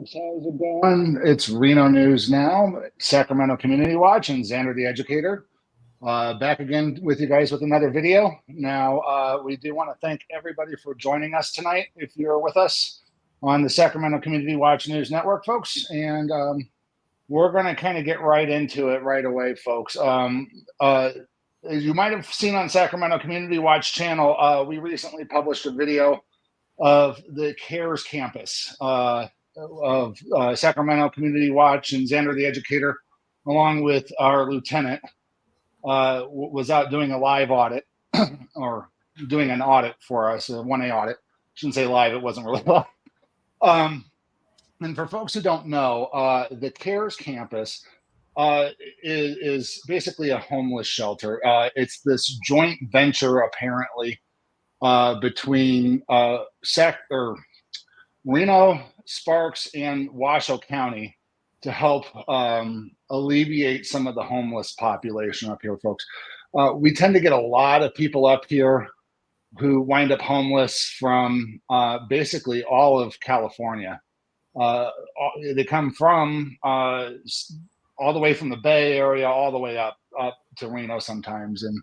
folks, how's it going? It's Reno News Now, Sacramento Community Watch, and Xander the Educator. Back again with you guys with another video. Now, we do want to thank everybody for joining us tonight, if you're with us on the Sacramento Community Watch News Network, folks. And we're going to kind of get right into it right away, folks. As you might have seen on Sacramento Community Watch channel, we recently published a video of the Cares Campus of Sacramento Community Watch, and Xander the Educator, along with our lieutenant, was out doing a live audit or doing an audit for us, a 1A audit. Shouldn't say live, it wasn't really live. And for folks who don't know, the Cares Campus is basically a homeless shelter. It's this joint venture, apparently, between Reno, Sparks, and Washoe County to help alleviate some of the homeless population up here, folks. We tend to get a lot of people up here who wind up homeless from basically all of California. They come from all the way from the Bay Area all the way up to Reno sometimes, and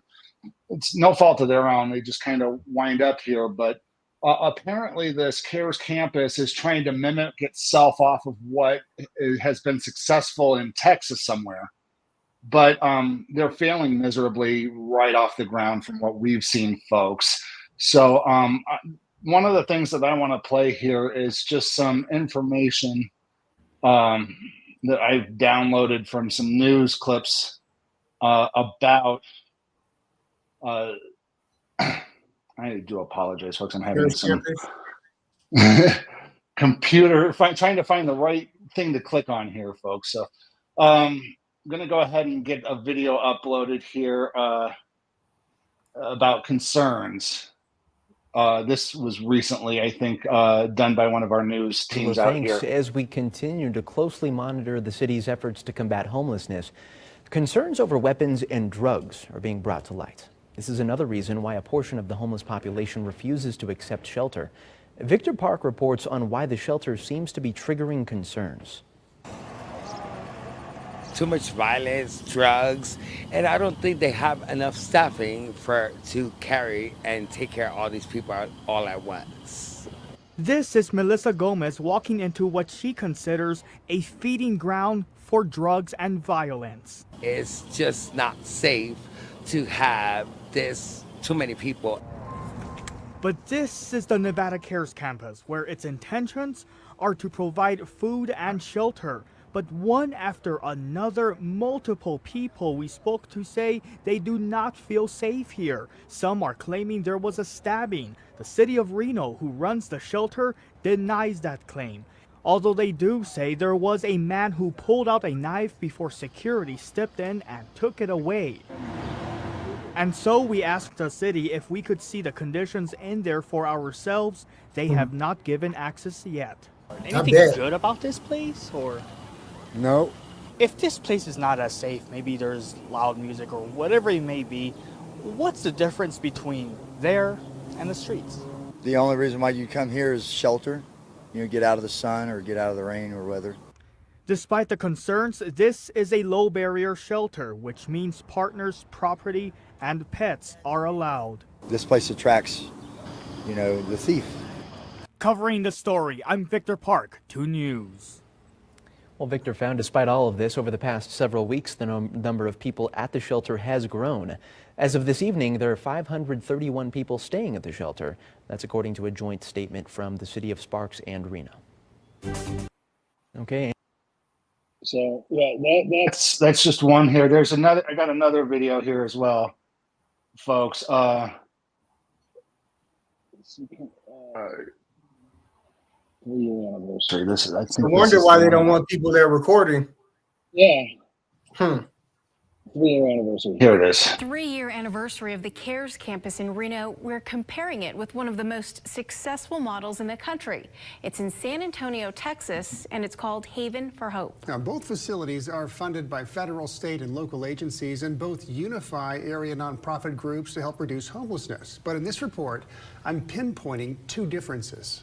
it's no fault of their own. They just kind of wind up here. But apparently this Cares Campus is trying to mimic itself off of what has been successful in Texas somewhere. But they're failing miserably right off the ground from what we've seen, folks. So one of the things that I want to play here is just some information that I've downloaded from some news clips about I do apologize, folks. I'm having some computer trying to find the right thing to click on here, folks. So I'm going to go ahead and get a video uploaded here about concerns. This was recently, I think, done by one of our news teams out here. As we continue to closely monitor the city's efforts to combat homelessness, concerns over weapons and drugs are being brought to light. This is another reason why a portion of the homeless population refuses to accept shelter. Victor Park reports on why the shelter seems to be triggering concerns. Too much violence, drugs, and I don't think they have enough staffing to carry and take care of all these people all at once. This is Melissa Gomez walking into what she considers a feeding ground for drugs and violence. It's just not safe to have too many people. But this is the Nevada Cares Campus, where its intentions are to provide food and shelter. But one after another, multiple people we spoke to say they do not feel safe here. Some are claiming there was a stabbing. The city of Reno, who runs the shelter, denies that claim. Although they do say there was a man who pulled out a knife before security stepped in and took it away. And so we asked the city if we could see the conditions in there for ourselves. They have not given access yet. Anything good about this place, or? No. If this place is not as safe, maybe there's loud music or whatever it may be, what's the difference between there and the streets? The only reason why you come here is shelter. You know, get out of the sun or get out of the rain or weather. Despite the concerns, this is a low barrier shelter, which means partners, property, and pets are allowed. This place attracts, the thief. Covering the story, I'm Victor Park, 2 News. Well, Victor found despite all of this, over the past several weeks, the number of people at the shelter has grown. As of this evening, there are 531 people staying at the shelter. That's according to a joint statement from the city of Sparks and Reno. Okay. So yeah, that's just one here. There's another. I got another video here as well, folks. 3-year anniversary. This is. I wonder why they don't want people there recording. Yeah. 3-year anniversary. Here it is. 3-year anniversary of the Cares Campus in Reno. We're comparing it with one of the most successful models in the country. It's in San Antonio, Texas, and it's called Haven for Hope. Now, both facilities are funded by federal, state, and local agencies, and both unify area nonprofit groups to help reduce homelessness. But in this report, I'm pinpointing 2 differences.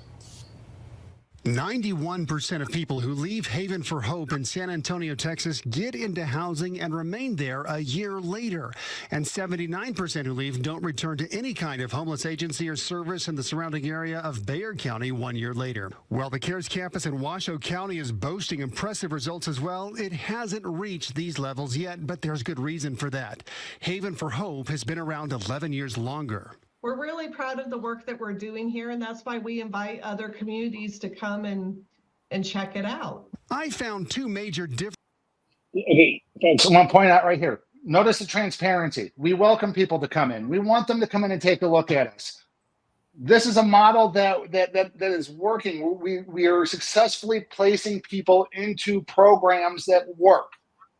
91% of people who leave Haven for Hope in San Antonio, Texas, get into housing and remain there a year later. And 79% who leave don't return to any kind of homeless agency or service in the surrounding area of Bexar County 1 year later. While the Cares Campus in Washoe County is boasting impressive results as well, it hasn't reached these levels yet, but there's good reason for that. Haven for Hope has been around 11 years longer. We're really proud of the work that we're doing here, and that's why we invite other communities to come and check it out. I found two major differences. Okay, folks, I want to point out right here. Notice the transparency. We welcome people to come in. We want them to come in and take a look at us. This is a model that is working. We are successfully placing people into programs that work.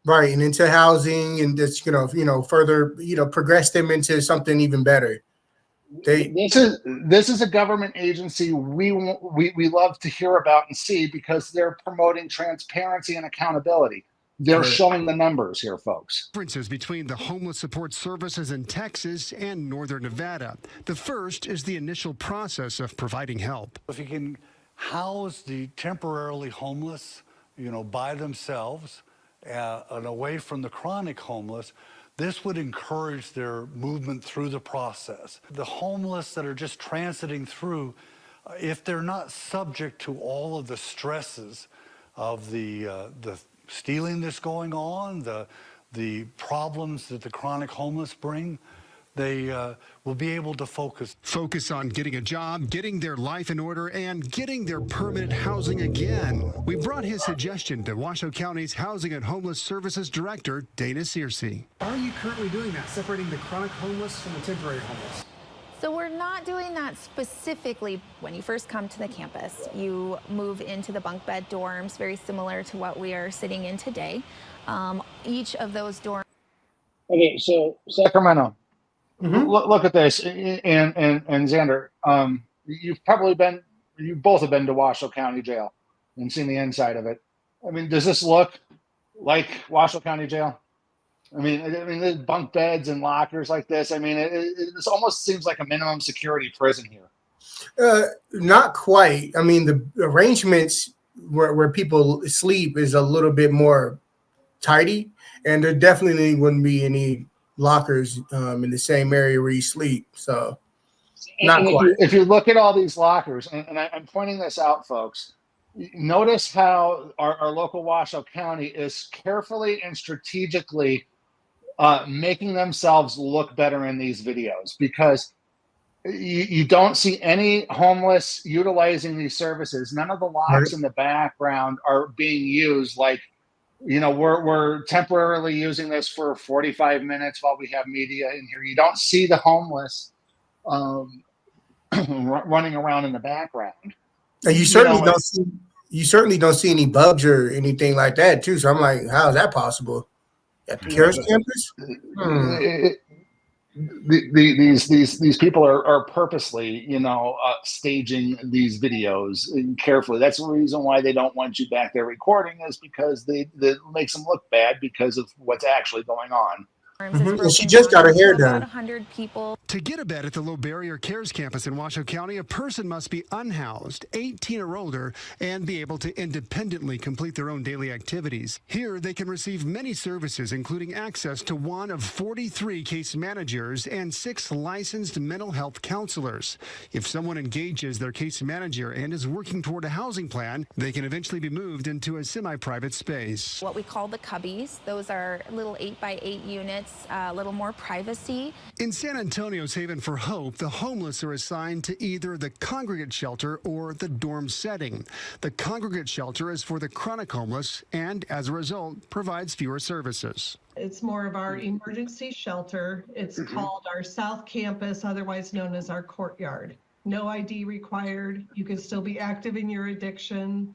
Right, and into housing, and just further progress them into something even better. This is a government agency we love to hear about and see because they're promoting transparency and accountability. They're showing the numbers here, folks. Differences between the homeless support services in Texas and Northern Nevada. The first is the initial process of providing help. If you can house the temporarily homeless, by themselves and away from the chronic homeless, this would encourage their movement through the process. The homeless that are just transiting through, if they're not subject to all of the stresses of the stealing that's going on, the problems that the chronic homeless bring, they will be able to focus on getting a job, getting their life in order, and getting their permanent housing again. We brought his suggestion to Washoe County's Housing and Homeless Services Director, Dana Searcy. Are you currently doing that, separating the chronic homeless from the temporary homeless? So we're not doing that specifically. When you first come to the campus, you move into the bunk bed dorms, very similar to what we are sitting in today. Each of those dorms. Okay, so Sacramento. Look at this, and Xander, you both have been to Washoe County Jail and seen the inside of it. I mean, does this look like Washoe County Jail? I mean, there's bunk beds and lockers like this. I mean, this almost seems like a minimum security prison here. Not quite. I mean, the arrangements where people sleep is a little bit more tidy, and there definitely wouldn't be any lockers in the same area where you sleep. So not quite. If you look at all these lockers, and I'm pointing this out, folks, notice how our local Washoe County is carefully and strategically making themselves look better in these videos, because you don't see any homeless utilizing these services. None of the locks in the background are being used like, we're temporarily using this for 45 minutes while we have media in here. You don't see the homeless running around in the background. And you certainly don't see any bugs or anything like that too. So I'm like, how is that possible at the Cares Campus? These people are purposely, staging these videos carefully. That's the reason why they don't want you back there recording, is because it makes them look bad because of what's actually going on. And she just got her hair done. About 100 people. To get a bed at the Low Barrier Cares Campus in Washoe County, a person must be unhoused, 18 or older, and be able to independently complete their own daily activities. Here, they can receive many services, including access to one of 43 case managers and 6 licensed mental health counselors. If someone engages their case manager and is working toward a housing plan, they can eventually be moved into a semi-private space. What we call the cubbies. Those are little 8x8 units. A little more privacy. In San Antonio's Haven for Hope, the homeless are assigned to either the congregate shelter or the dorm setting. The congregate shelter is for the chronic homeless and, as a result, provides fewer services. It's more of our emergency shelter. It's called our South Campus, otherwise known as our courtyard. No ID required. You can still be active in your addiction,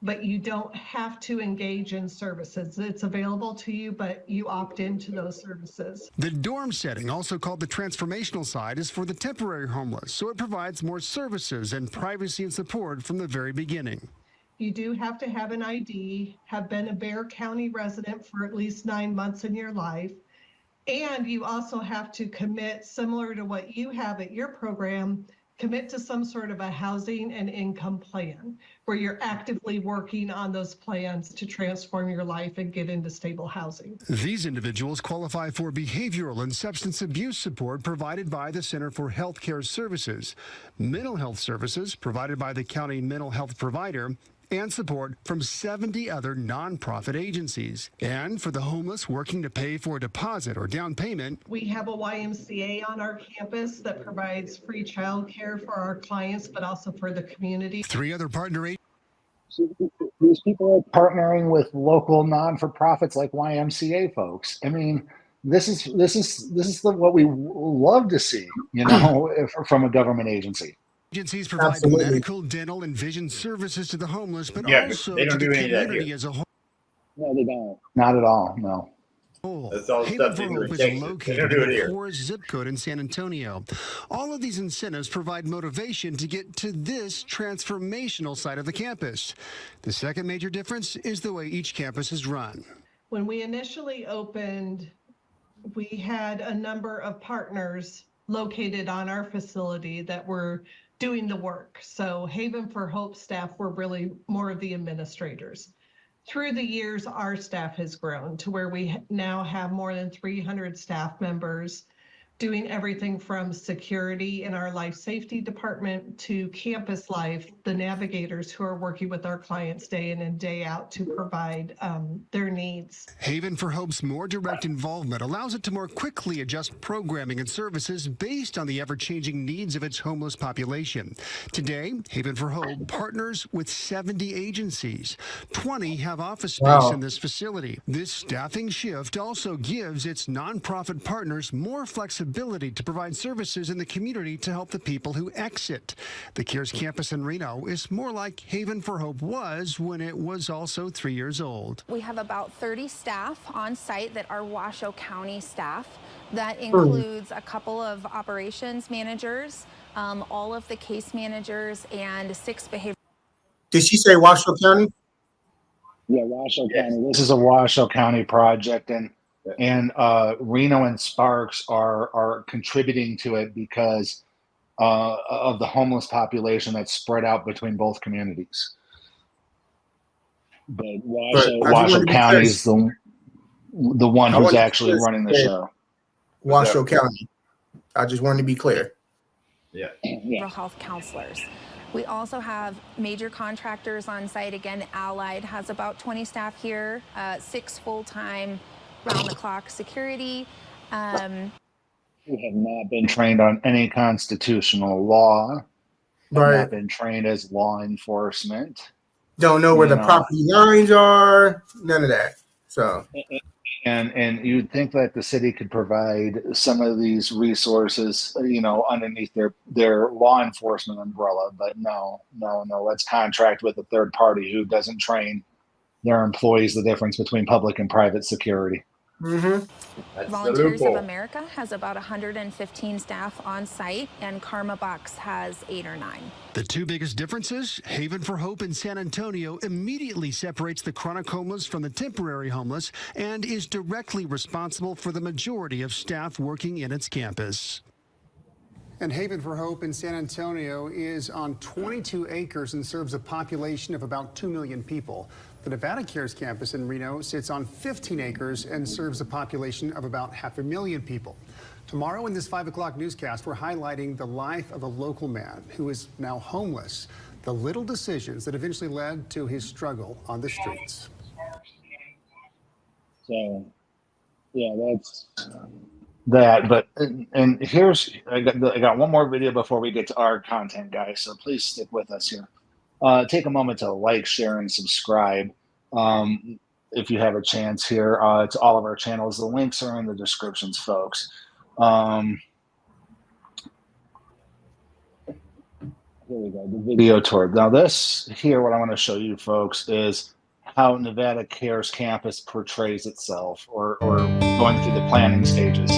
but you don't have to engage in services. It's available to you, but you opt into those services. The dorm setting, also called the transformational side, is for the temporary homeless, so it provides more services and privacy and support from the very beginning. You do have to have an ID, have been a Bexar County resident for at least 9 months in your life, and you also have to commit, similar to what you have at your program, Commit to some sort of a housing and income plan where you're actively working on those plans to transform your life and get into stable housing. These individuals qualify for behavioral and substance abuse support provided by the Center for Health Care Services, mental health services provided by the county mental health provider, and support from 70 other nonprofit agencies. And for the homeless working to pay for a deposit or down payment, we have a YMCA on our campus that provides free childcare for our clients, but also for the community. 3 other partner agencies. These people are partnering with local non-for-profits like YMCA folks. I mean, this is what we love to see, you know, from a government agency. Agencies provide medical, dental, and vision services to the homeless, but also they don't to do the any of that community here. as a whole. No, they don't. Not at all, no. That's all Haven stuff for they do Hope in is Texas. They located don't do in it the here. poorest zip code in San Antonio. All of these incentives provide motivation to get to this transformational side of the campus. The second major difference is the way each campus is run. When we initially opened, we had a number of partners located on our facility that were doing the work. So Haven for Hope staff were really more of the administrators. Through the years, our staff has grown to where we now have more than 300 staff members doing everything from security in our life safety department to campus life, the navigators who are working with our clients day in and day out to provide their needs. Haven for Hope's more direct involvement allows it to more quickly adjust programming and services based on the ever-changing needs of its homeless population. Today, Haven for Hope partners with 70 agencies. 20 have office space in this facility. This staffing shift also gives its nonprofit partners more flexibility to provide services in the community to help the people who exit. The Cares Campus in Reno is more like Haven for Hope was when it was also 3 years old. We have about 30 staff on site that are Washoe County staff. That includes a couple of operations managers, all of the case managers, and 6 behavior. Did she say Washoe County? Yeah, Washoe County. This is a Washoe County project, and Reno and Sparks are contributing to it because of the homeless population that's spread out between both communities. But Washoe County is the one who's actually running the show. Washoe County. I just wanted to be clear. Yeah. Behavioral health counselors. We also have major contractors on site. Again, Allied has about 20 staff here, 6 full-time round-the-clock security. Who have not been trained on any constitutional law. Have not been trained as law enforcement. Don't know where the property lines are. None of that. So. And you'd think that the city could provide some of these resources, you know, underneath their law enforcement umbrella, but no. Let's contract with a third party who doesn't train their employees the difference between public and private security. Volunteers of America has about 115 staff on site, and Karma Box has 8 or 9. The 2 biggest differences, Haven for Hope in San Antonio immediately separates the chronic homeless from the temporary homeless and is directly responsible for the majority of staff working in its campus. And Haven for Hope in San Antonio is on 22 acres and serves a population of about 2 million people. The Nevada Cares Campus in Reno sits on 15 acres and serves a population of about 500,000 people. Tomorrow in this 5 o'clock newscast, we're highlighting the life of a local man who is now homeless, the little decisions that eventually led to his struggle on the streets. So, yeah, that's that. But and here's I got one more video before we get to our content, guys. So please stick with us here. Take a moment to like, share, and subscribe if you have a chance here to all of our channels. The links are in the descriptions, folks. Here we go, the video tour. Now this here, what I want to show you folks is how Nevada Cares Campus portrays itself or going through the planning stages.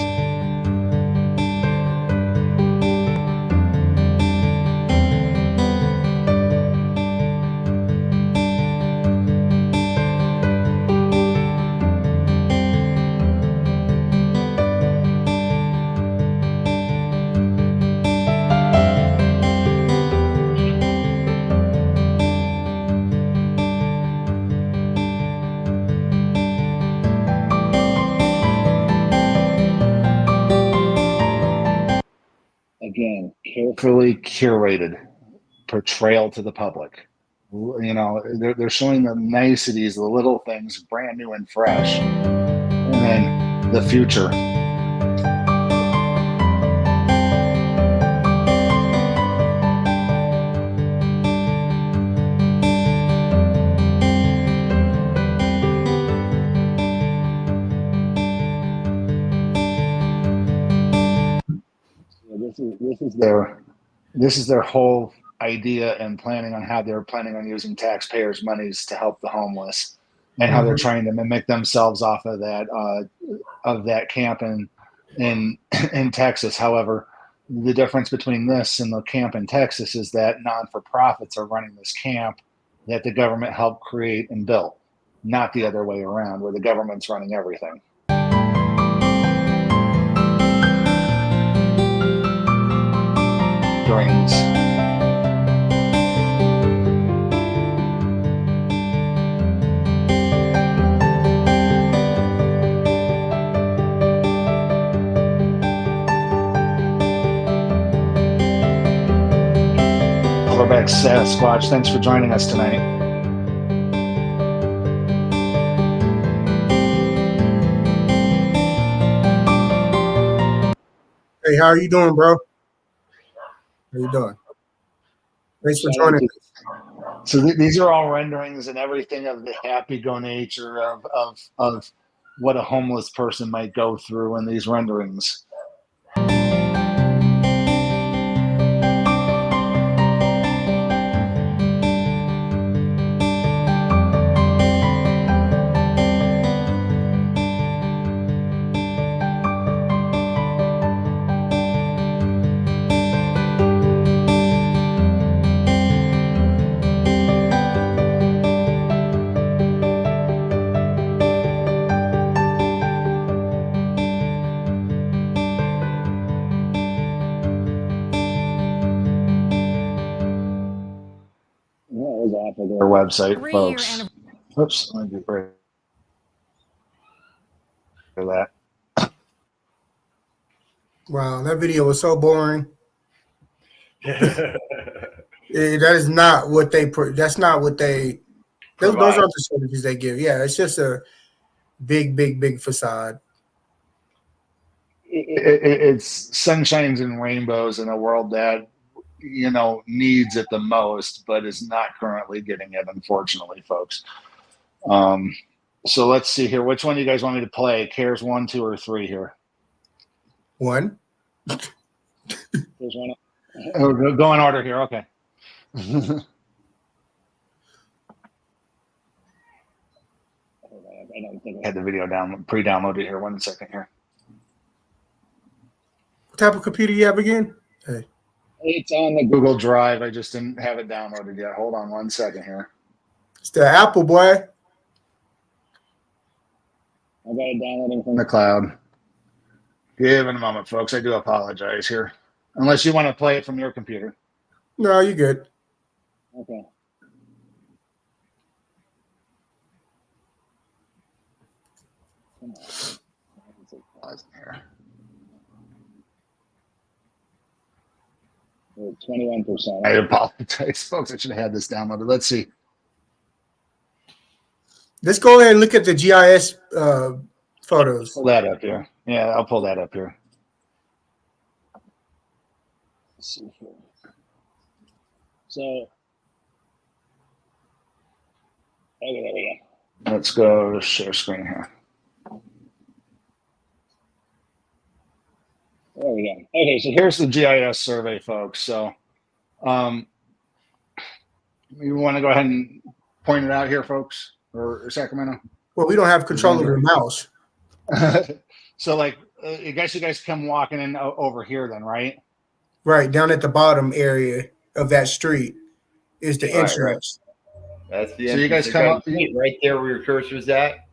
again, carefully curated portrayal to the public. You know, they're showing the niceties, the little things, brand new and fresh, and then the future. This is their whole idea and planning on how they're planning on using taxpayers' monies to help the homeless, and how they're trying to mimic themselves off of that camp in Texas. However, the difference between this and the camp in Texas is that non-for-profits are running this camp that the government helped create and build, not the other way around, where the government's running everything. Drains. Silverback Sasquatch, thanks for joining us tonight. Hey, how are you doing, bro? How you doing? Thanks for joining us. So these are all renderings and everything of the happy-go nature of what a homeless person might go through in these renderings. Off of their website, folks. Oops, let me get rid of that. Wow, that video was so boring. That is not what they. That's not what they. Those aren't the services they give. Yeah, it's just a big facade. It's sunshines and rainbows in a world that, you know, needs it the most, but is not currently getting it, unfortunately, folks. So let's see here. Which one do you guys want me to play? Cares 1, 2, or 3 here? 1. There's one. Oh, go in order here. Okay. I don't think I had the video pre-downloaded here. 1 second here. What type of computer you have again? Hey. It's on the Google Drive. I just didn't have it downloaded yet. Hold on 1 second here. It's the Apple, boy. I got it downloading from the cloud. Give it a moment, folks. I do apologize here. Unless you want to play it from your computer. No, you're good. Okay. Come on. Here. 21%. I apologize, folks. I should have had this downloaded. Let's see. Let's go ahead and look at the GIS photos. Pull that up here. Yeah, I'll pull that up here. Let's see here. So, okay, there we go. Let's go to share screen here. There we go. Okay, so here's the GIS survey, folks. So, you want to go ahead and point it out here, folks, or Sacramento? Well, we don't have control of the mouse. So, like, I guess you guys come walking in over here, then, right? Right, down at the bottom area of that street is the entrance. Right. That's the entrance. So you guys come up right there where your cursor's at.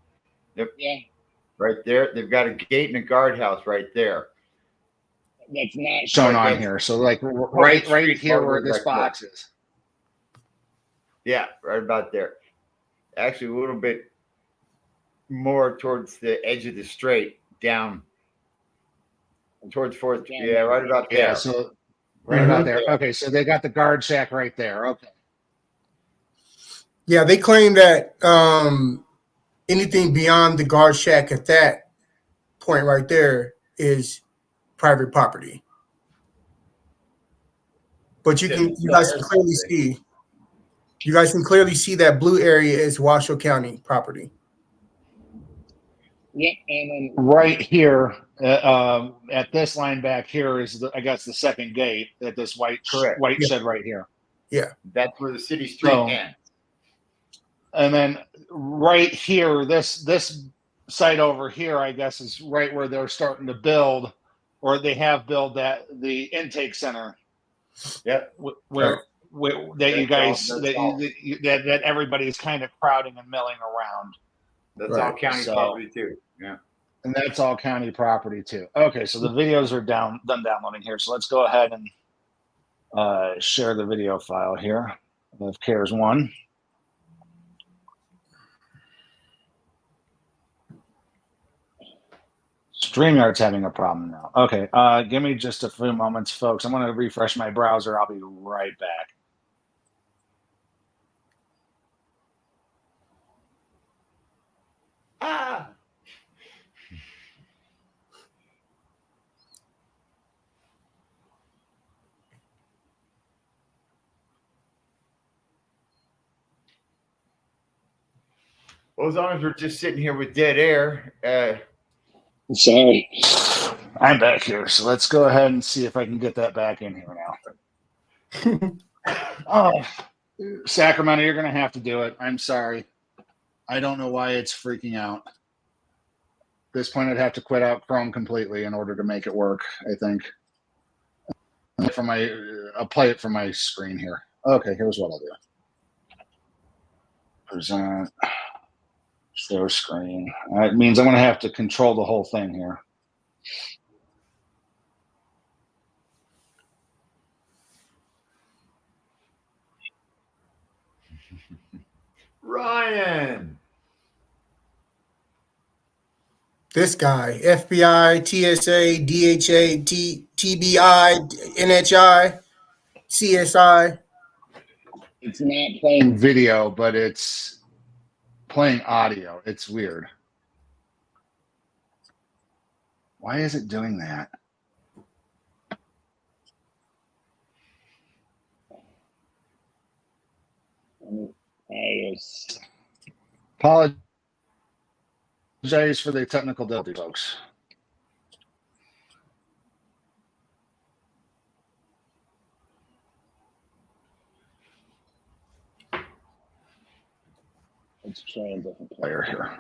Yep. Yeah. Right there. They've got a gate and a guardhouse right there. That's not shown on here. So, like, right here where this box is. Yeah, right about there. Actually, a little bit more towards the edge of the straight, down towards 4th. Yeah, right about there. Yeah, so Right about there. Okay, so they got the guard shack right there. Okay. Yeah, they claim that anything beyond the guard shack at that point right there is private property. But you guys can clearly see. You guys can clearly see that blue area is Washoe County property. Yeah, and then right here, at this line back here is I guess the second gate at this white shed right here. Yeah, that's where the city street ends. And then right here, this site over here, I guess, is right where they're starting to build, or they have built the intake center. Yep. Where that you guys that everybody's kind of crowding and milling around. That's all county property too. Yeah. And that's all county property too. Okay, so the videos are done downloading here. So let's go ahead and share the video file here of CARES 1. StreamYard's having a problem now. Okay, give me just a few moments, folks. I'm going to refresh my browser. I'll be right back. Ah! Well, as long as we're just sitting here with dead air. Sorry. I'm back here, so let's go ahead and see if I can get that back in here now. Oh, Sacramento, you're going to have to do it. I'm sorry. I don't know why it's freaking out. At this point, I'd have to quit out Chrome completely in order to make it work, I think. I'll play it from my screen here. Okay, here's what I'll do. Present. Show screen. It means I'm going to have to control the whole thing here. Ryan. This guy, FBI, TSA, DHA, TBI, NHI, CSI. It's not playing video, but it's playing audio. It's weird. Why is it doing that? Apologize for the technical difficulty, folks. Let's try a different player here.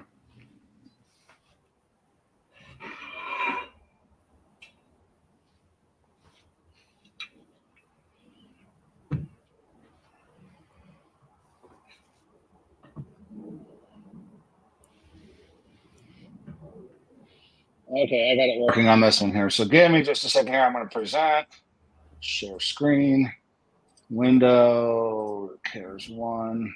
Okay, I got it working on this one here. So give me just a second here. I'm going to present, share screen, window, CARES 1.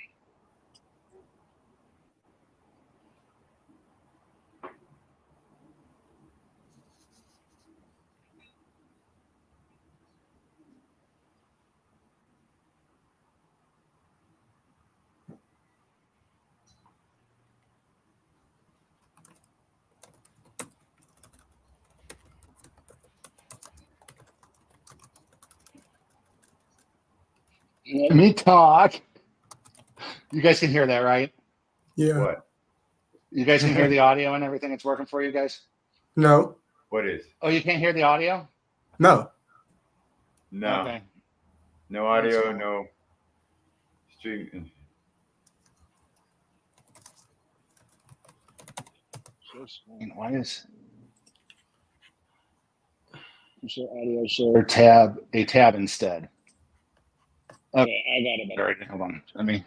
Let me talk. You guys can hear that, right? Yeah. What? You guys can hear the audio and everything? It's working for you guys? No. What is? Oh, you can't hear the audio? No. No. Okay. No audio, no stream. Why is share audio share tab a tab instead? Okay, I got it. All right, hold on. Let me.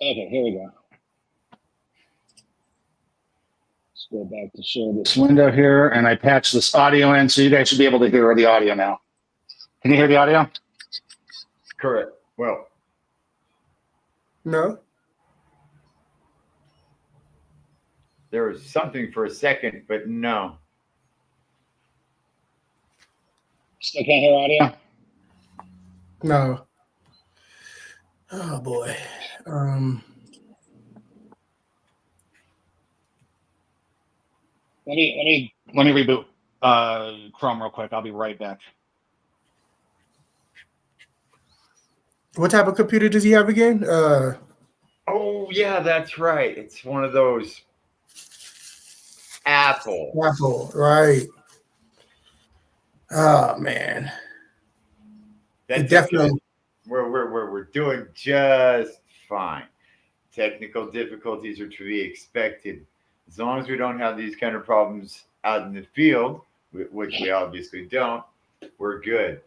Okay, here we go. Let's go back to share this window here, and I patched this audio in, so you guys should be able to hear the audio now. Can you hear the audio? Correct. Well. No. There was something for a second, but no. Still can't hear audio? No. Oh boy. Let me reboot Chrome real quick. I'll be right back. What type of computer does he have again? Oh yeah, that's right. It's one of those Apple. Apple, right? Oh man. That's definitely. We're doing just fine. Technical difficulties are to be expected. As long as we don't have these kind of problems out in the field, which we obviously don't, we're good.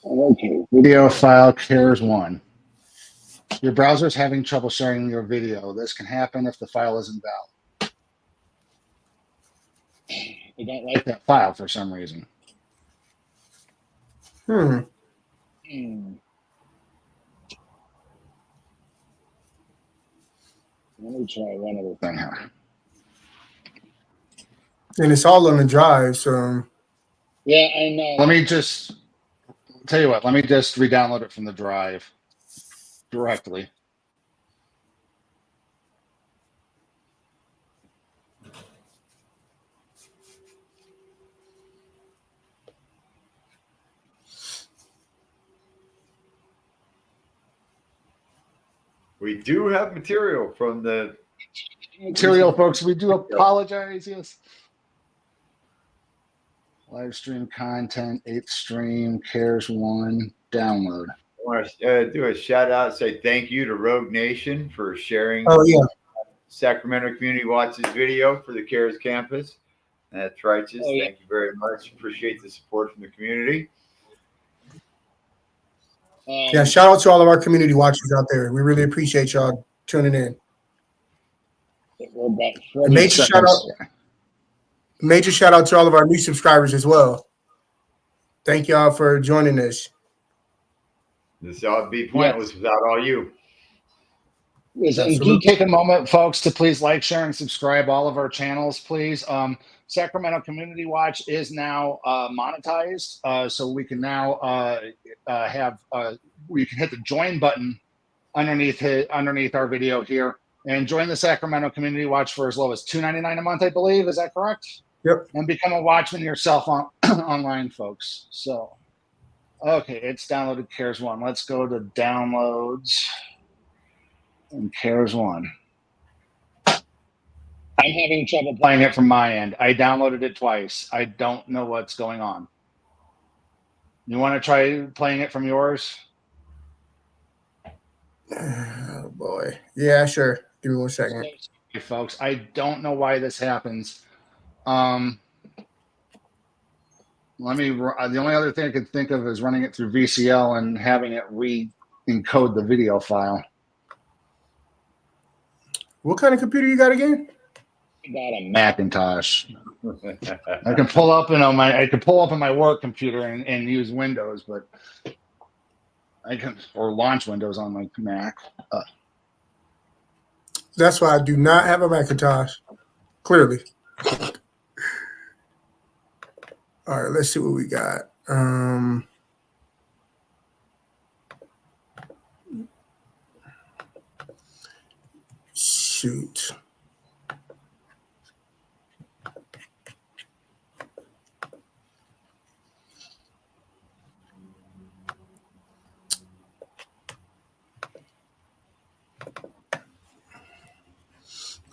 Okay. Video file cares 1. Your browser is having trouble sharing your video. This can happen if the file isn't valid. They don't like that file for some reason. Hmm. Let me try one other thing here. And it's all on the drive, so. Yeah, I know. Let me just tell you what. Let me just re-download it from the drive directly. We do have material from the folks. We do apologize. Yes. Live stream content, 8th stream, cares 1, download. I want to do a shout out, say thank you to Rogue Nation for sharing Sacramento Community Watch's video for the CARES campus. That's righteous. Thank you very much. Appreciate the support from the community. Yeah, shout out to all of our community watchers out there. We really appreciate y'all tuning in. Major shout out to all of our new subscribers as well. Thank y'all for joining us. This would be pointless without all you. Do take a moment, folks, to please like, share, and subscribe all of our channels, please. Sacramento Community Watch is now monetized, so we can now we can hit the join button underneath our video here and join the Sacramento Community Watch for as low as $2.99 a month, I believe. Is that correct? Yep. And become a watchman yourself online, folks. So, okay, it's downloaded CARES 1. Let's go to downloads and CARES 1. I'm having trouble playing it from my end. I downloaded it twice. I don't know what's going on. You want to try playing it from yours? Oh boy. Yeah, sure. Give me 1 second. Hey, folks, I don't know why this happens. The only other thing I could think of is running it through VCL and having it re-encode the video file. What kind of computer you got again? I got a Macintosh. I can pull up on my work computer and use Windows, but I can launch Windows on my Mac. That's why I do not have a Macintosh. Clearly. All right, let's see what we got. Shoot.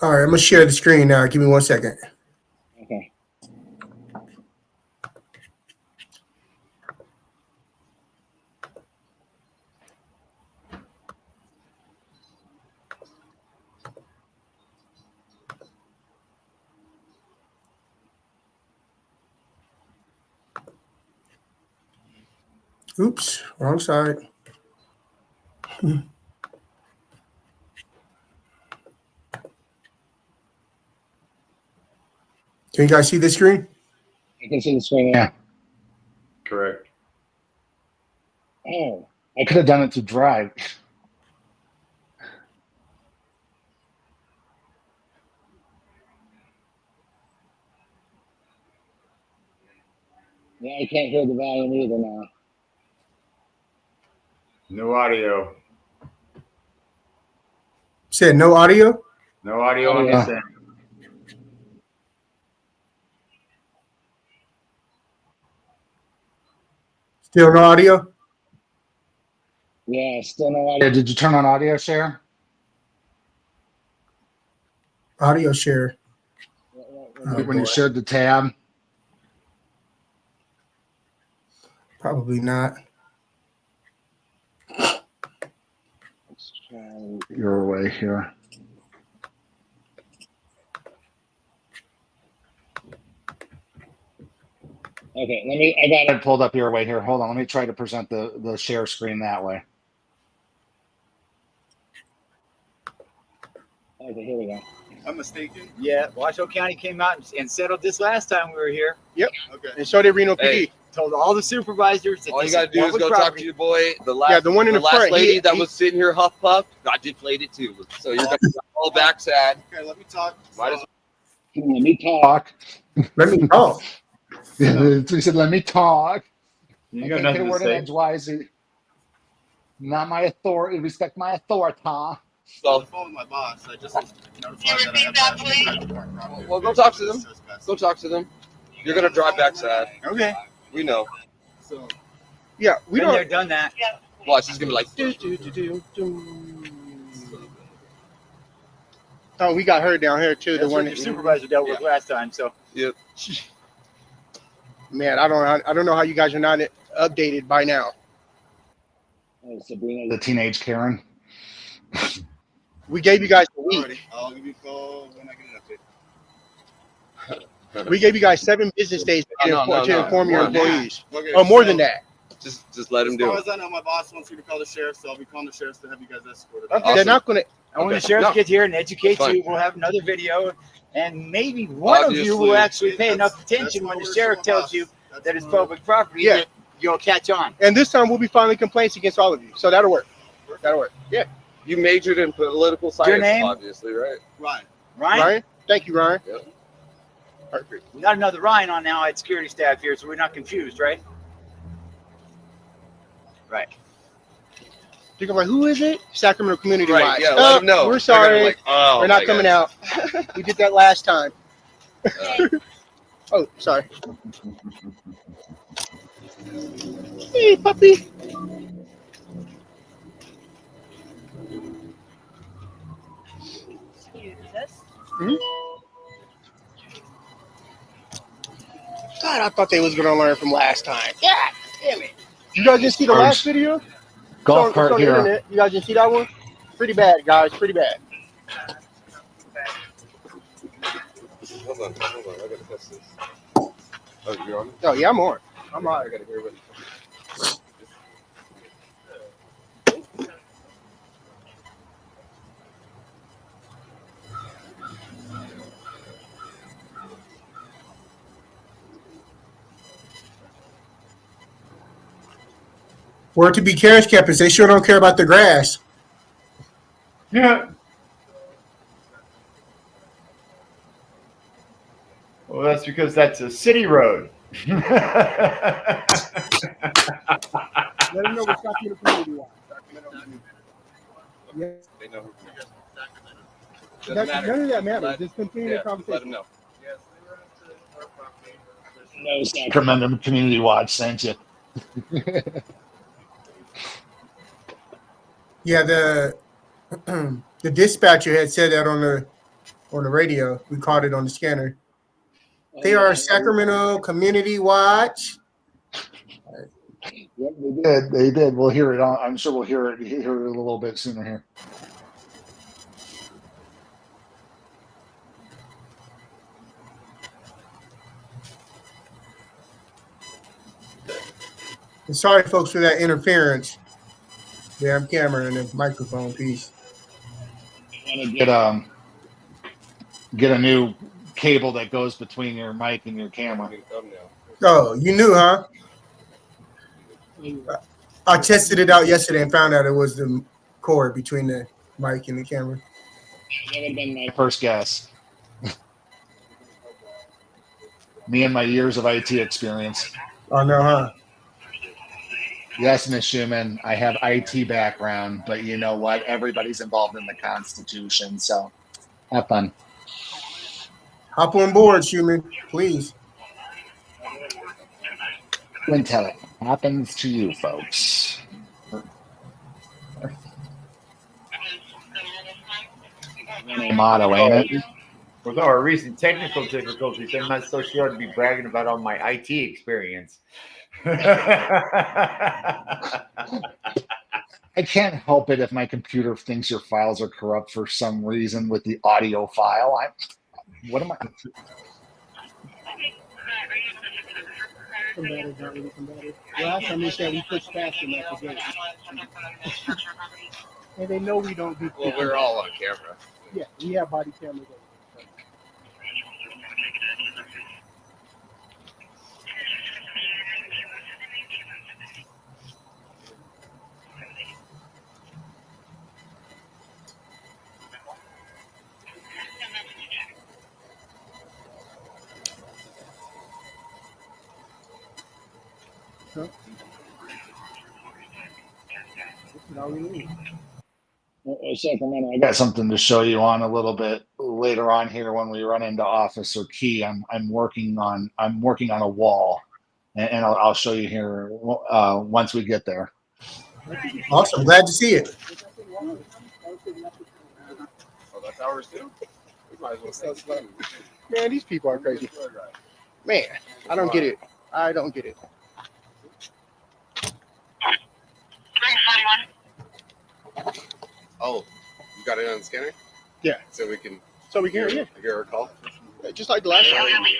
All right, I'm gonna share the screen now. Give me 1 second. Okay. Oops, wrong side. Can you guys see the screen? I can see the screen. Yeah. Correct. Oh, I could have done it to Drive. Yeah, I can't hear the volume either now. No audio. Said no audio? No audio on this end. Still no audio? Yeah, still no audio. Did you turn on audio share? Audio share. When you shared the tab? Probably not. Let's try your way here. Okay, I got it pulled up your way here. Hold on, let me try to present the share screen that way. Okay, here we go. I'm mistaken. Yeah, Washoe County came out and settled this last time we were here. Yep. Okay. And so did Reno PD. Told all the supervisors that all you gotta do is go talk to your boy. The one in the last front, lady that was sitting here huff puff got deflated too. So you're gonna all back sad. Okay, let me talk. Might as Let me talk. Let me talk. He said, "Let me talk." You I got can't nothing get a to word in say. edgewise. Not my authority. Respect my authority. So, phone with my boss. I just notified that well, go talk to them. Go talk to them. You're gonna drive back sad. Okay. We know. So, yeah, we been don't. there, done that. Watch, he's gonna be like, Oh, we got her down here too. That's the one what your supervisor dealt with last time. So, yep. Man, I don't know how you guys are not updated by now. Oh, Sabrina, the teenage Karen. We gave you guys a week. I'll give you a call when I get an update. We gave you guys 7 business days to inform your employees. Okay, oh, more than that. Just let him do As it. far as I know, my boss wants me to call the sheriff, so I'll be calling the sheriff to have you guys escorted. Okay. They're not going to. And when the sheriff gets here and educates you, we'll have another video, and maybe one of you will actually pay enough attention when the sheriff tells you that it's public property. Yeah. That you'll catch on. And this time we'll be filing complaints against all of you. So that'll work. That'll work. Yeah. You majored in political science, Your name? obviously, right? Ryan. Ryan? Thank you, Ryan. Yep. Perfect. Not another Ryan on now at security staff here, so we're not confused, right? Right. You're like, who is it? Sacramento Community Right, Watch. yeah, let them know. We're They're sorry. gonna be like, oh, we're not my coming God. out. We did that last time. Oh, sorry. Hey, puppy. Hmm? God, I thought they was gonna learn from last time. Yeah, damn it. You guys didn't see the last video? Golf It's cart on the here. internet. You guys didn't see that one? Pretty bad, guys. Pretty bad. Hold on. I gotta test this. Oh, you're on? Oh, yeah, I'm on. I'm on. I gotta hear what. Where to be Cares Campus, they sure don't care about the grass. Yeah. Well, that's because that's a city road. Let them know what's up in the community. Yeah. They know who. None of that matters. Just continue the Let conversation. them know. No, Sacramento Community Watch sent you. Yeah, the dispatcher had said that on the radio. We caught it on the scanner. They are Sacramento Community Watch. Yep, they did. They did. We'll hear it. I'm sure we'll hear it a little bit sooner here. And sorry, folks, for that interference. Damn camera and the microphone piece. Want to get a new cable that goes between your mic and your camera. Oh, you knew, huh? I tested it out yesterday and found out it was the cord between the mic and the camera. That would have been my first guess. Me and my years of IT experience. Oh no, huh? Yes, Miss Schumann, I have IT background, but you know what? Everybody's involved in the Constitution, so have fun. Hop on board, Schumann, please. Until it happens to you, folks. Motto, ain't it? With our recent technical difficulties, I'm not so sure to be bragging about all my IT experience. I can't help it if my computer thinks your files are corrupt for some reason with the audio file. What am I? Combative, not really combative. Last time they said we push past them at the gate. And they know we don't do. Well, we're all on camera. Yeah, we have body cameras. Sacramento, I got something to show you on a little bit later on here when we run into Officer Key. I'm working on a wall, and I'll show you here once we get there. Awesome, glad to see it. Oh, that's ours too. We might as well sell some. Man, these people are crazy. Man, I don't get it. I don't get it. Oh, you got it on the scanner? Yeah. So we can hear her call? Yeah, just like the last time. Inside. The resident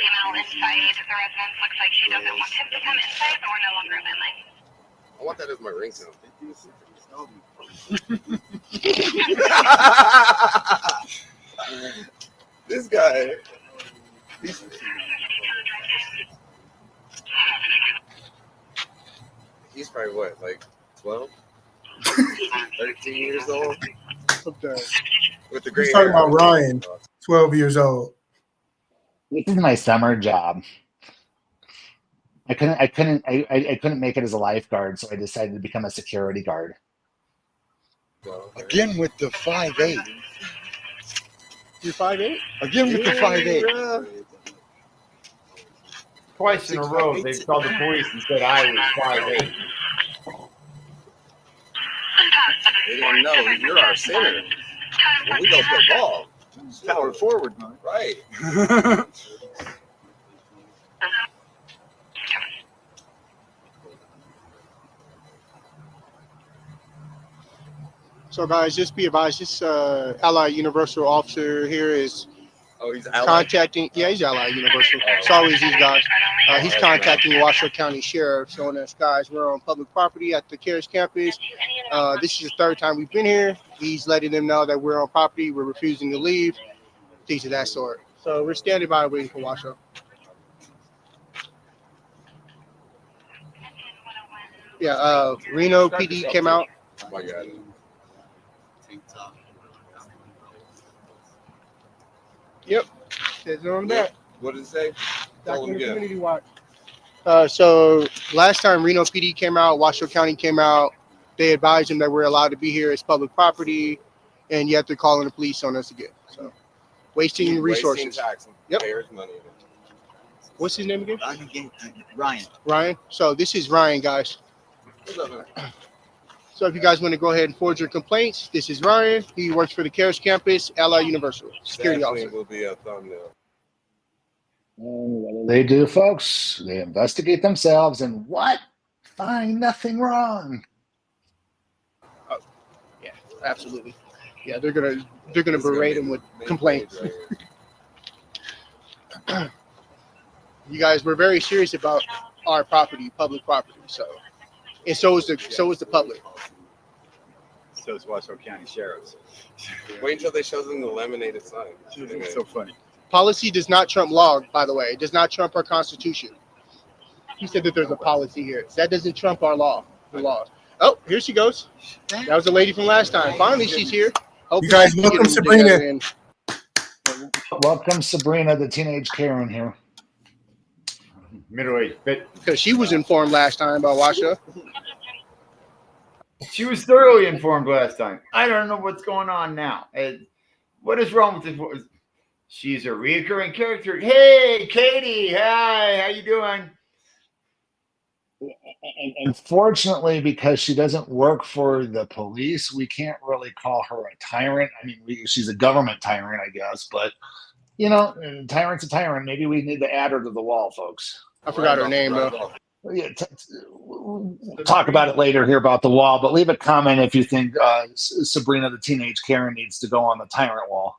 looks like she doesn't want him to come inside, but we're no longer admitting. I want that as my ringtone. This guy. He's probably what, like 12? 13 years old? With the He's great talking hair. about Ryan, 12 years old. This is my summer job. I couldn't make it as a lifeguard, so I decided to become a security guard. Again with the 5'8". You're 5'8"? Again with the 5'8". Twice in a row, they've called the police and said I was 5'8". They don't know you're our center. When we go play ball, Power forward, right? So guys, just be advised, this Allied Universal officer here is he's Allied? contacting, yeah, he's Allied Universal. It's always these guys. He's contacting Washoe County Sheriff, showing us, guys, we're on public property at the Cares Campus. This is the third time we've been here. He's letting them know that we're on property, we're refusing to leave, things of that sort. So we're standing by waiting for Washoe. Yeah, Reno PD came out. Oh my God. Yep, says on that. What did it say? Tell them Sacramento again. Community Watch. So last time Reno PD came out, Washoe County came out. They advised them that we're allowed to be here. It's public property, and yet they're calling the police on us again. So wasting resources. Wasting tax and Yep. payers' money. What's his name again? Ryan. Ryan. So this is Ryan, guys. What's up, man? So if you guys want to go ahead and forward your complaints, this is Ryan. He works for the Cares Campus, Allied Universal security Actually, officer. will be a thumbnail. And what do they do, folks? They investigate themselves, and what? Find nothing wrong. Yeah, absolutely. Yeah, they're gonna berate him with complaints. You guys, we're very serious about our property, public property. So, and so is the public. So it's Washoe County Sheriff's. Wait until they show them the laminated sign. It's so funny. Policy does not trump law, by the way. It does not trump our Constitution. He said that there's a policy here. That doesn't trump our law. The law. Oh, here she goes. That was the lady from last time. Finally, she's here. You guys, welcome Sabrina. Welcome Sabrina, the teenage Karen here. Middle-aged, but because she was informed last time about Washoe. She was thoroughly informed last time. I don't know what's going on now. What is wrong with this? She's a recurring character. Hey, Katie. Hi. How you doing? Unfortunately, because she doesn't work for the police, we can't really call her a tyrant. I mean, she's a government tyrant, I guess. But, you know, tyrant's a tyrant. Maybe we need to add her to the wall, folks. I forgot her name, though. Yeah, we'll talk about it later here about the wall, but leave a comment if you think Sabrina, the teenage Karen, needs to go on the tyrant wall.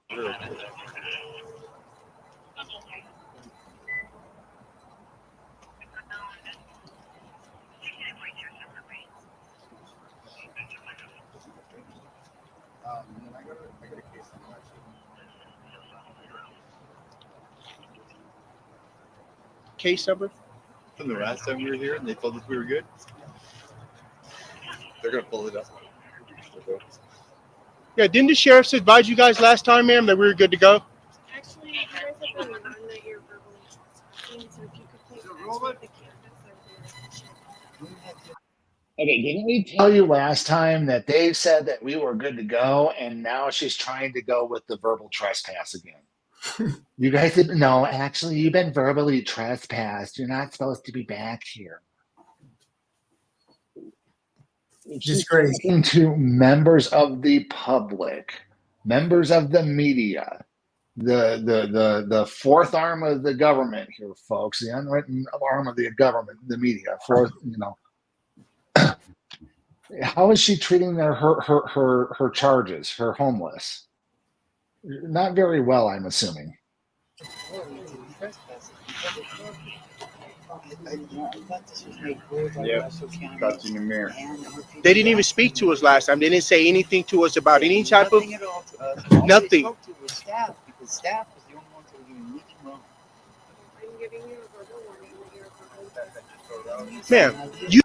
Case number? From the last time we were here and they told us we were good. They're going to pull it up. Yeah, didn't the sheriffs advise you guys last time, ma'am, that we were good to go? Actually, you guys have been warned that you're verbally trespassing, so if you could please exit the campus, Okay, didn't we tell you last time that they said that we were good to go, and now she's trying to go with the verbal trespass again? You guys didn't know. Actually, you've been verbally trespassed. You're not supposed to be back here. Just crazy. To members of the public, members of the media, the fourth arm of the government here, folks. The unwritten arm of the government, the media. Fourth, you know. How is she treating her charges? Her homeless. Not very well, I'm assuming. Yep. Got you in the mirror. They didn't even speak to us last time. They didn't say anything to us about any type of nothing. Because staff is the only ones that are doing anything wrong. I'm giving you a verbal warning that you're verbally Ma'am, you.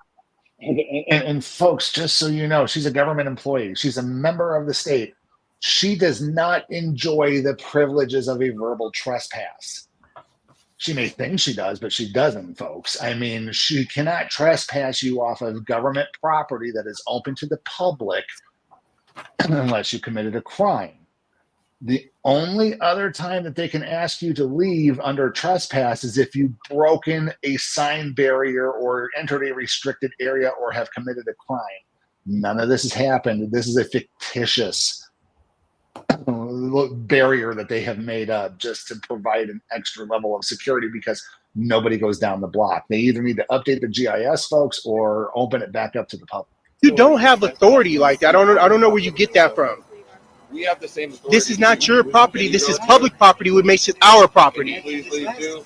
And folks, just so you know, she's a government employee. She's a member of the state. She does not enjoy the privileges of a verbal trespass. She may think she does, but she doesn't, folks. I mean, she cannot trespass you off of government property that is open to the public unless you committed a crime. The only other time that they can ask you to leave under trespass is if you've broken a sign barrier or entered a restricted area or have committed a crime. None of this has happened. This is a fictitious barrier that they have made up just to provide an extra level of security because nobody goes down the block. They either need to update the GIS, folks, or open it back up to the public. You don't have authority like that. I don't know where you get that from. We have the same authority. This is not your property. This is public property, which makes it our property. Please leave too. You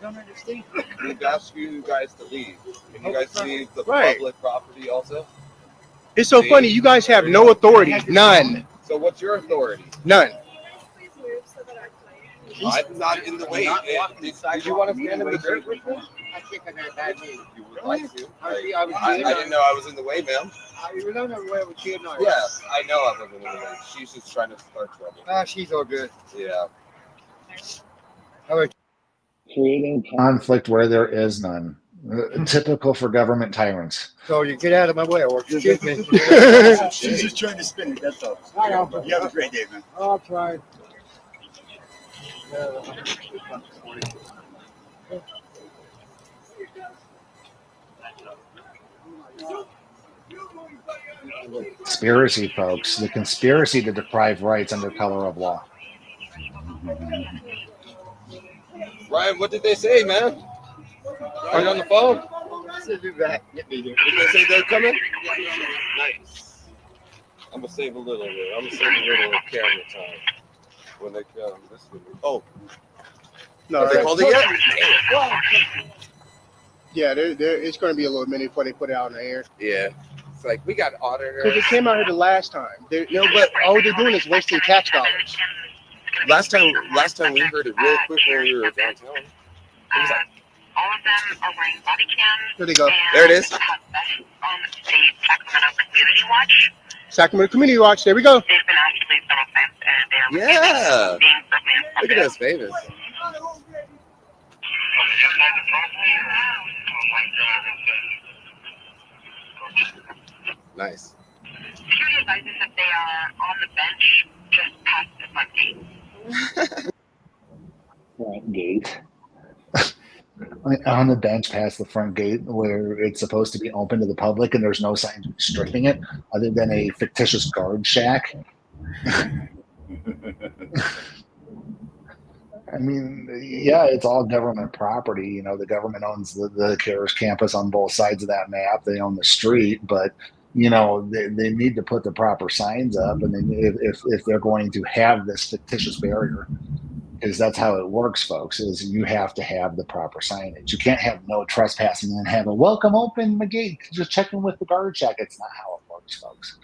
don't understand. We've asked you guys to leave. Can you guys leave the Right. public property also? It's so funny. You guys have no authority. None. So what's your authority? None. I'm not in the way. Did you want to stand in the dirt with me? I think I got a bad news. You would like to. I didn't know I was in the way, ma'am. You don't know where with you, no. Yes, I know I wasn't in the way. She's just trying to start trouble. Ah, she's all good. Yeah. Creating conflict where there is none. Typical for government tyrants. So you get out of my way, or excuse me. She's just trying to spin it, that's all. I know. You have a great day, man. I'll try. Conspiracy, folks. The conspiracy to deprive rights under color of law. Ryan, what did they say, man? Are you on the phone? Did they say they're coming? Nice. I'm gonna save a little bit. I'm gonna save a little camera time when they come. Oh. No, Have they called it yet? Yeah, it's going to be a little minute before they put it out in the air. Yeah. It's like we got Auditor. Because they came out here the last time. But all they're doing is wasting tax dollars. Last time we heard it real quick when we were downtown. It was like, all of them are wearing body cams. There they go. There it is. The Sacramento Community Watch. Sacramento Community Watch. There we go. They've been actually several times, and they're yeah. being Look at us famous. Nice. Security advises that they are on the bench just past the front gate. Front gate. On the bench past the front gate where it's supposed to be open to the public and there's no signs restricting it other than a fictitious guard shack. I mean, yeah, it's all government property. You know, the government owns the Cares campus on both sides of that map. They own the street, but you know, they need to put the proper signs up. And then if they're going to have this fictitious barrier, because that's how it works, folks, is you have to have the proper signage. You can't have no trespassing and have a welcome open the gate, just checking with the guard check. It's not how it works, folks.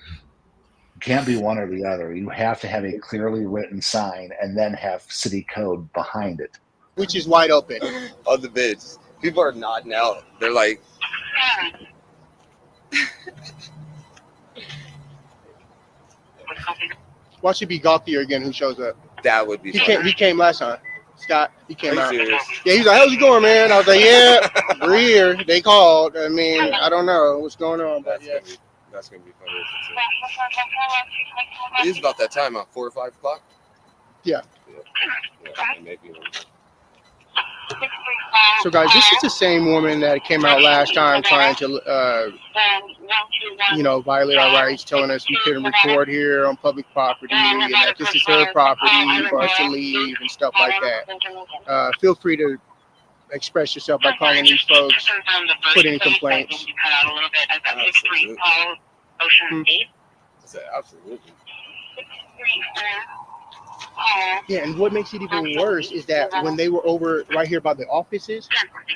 It can't be one or the other. You have to have a clearly written sign and then have city code behind it. Which is wide open. On the bids. People are nodding out. They're like, Watch it be Gauthier again who shows up. that would be fun. He came last time. Scott, he came Are out. you serious? Yeah, he's like, how's it going, man? I was like, yeah, we're here. They called. I mean, I don't know what's going on, but yeah. That's going to be fun. It is about that time, 4 or 5 o'clock? Yeah. Yeah, maybe. So, guys, this is the same woman that came out last time trying to, violate our rights, telling us we couldn't record here on public property and that this is her property for us to leave and stuff like that. Feel free to express yourself by calling these folks, put in complaints. Absolutely. Yeah, and what makes it even worse is that when they were over right here by the offices,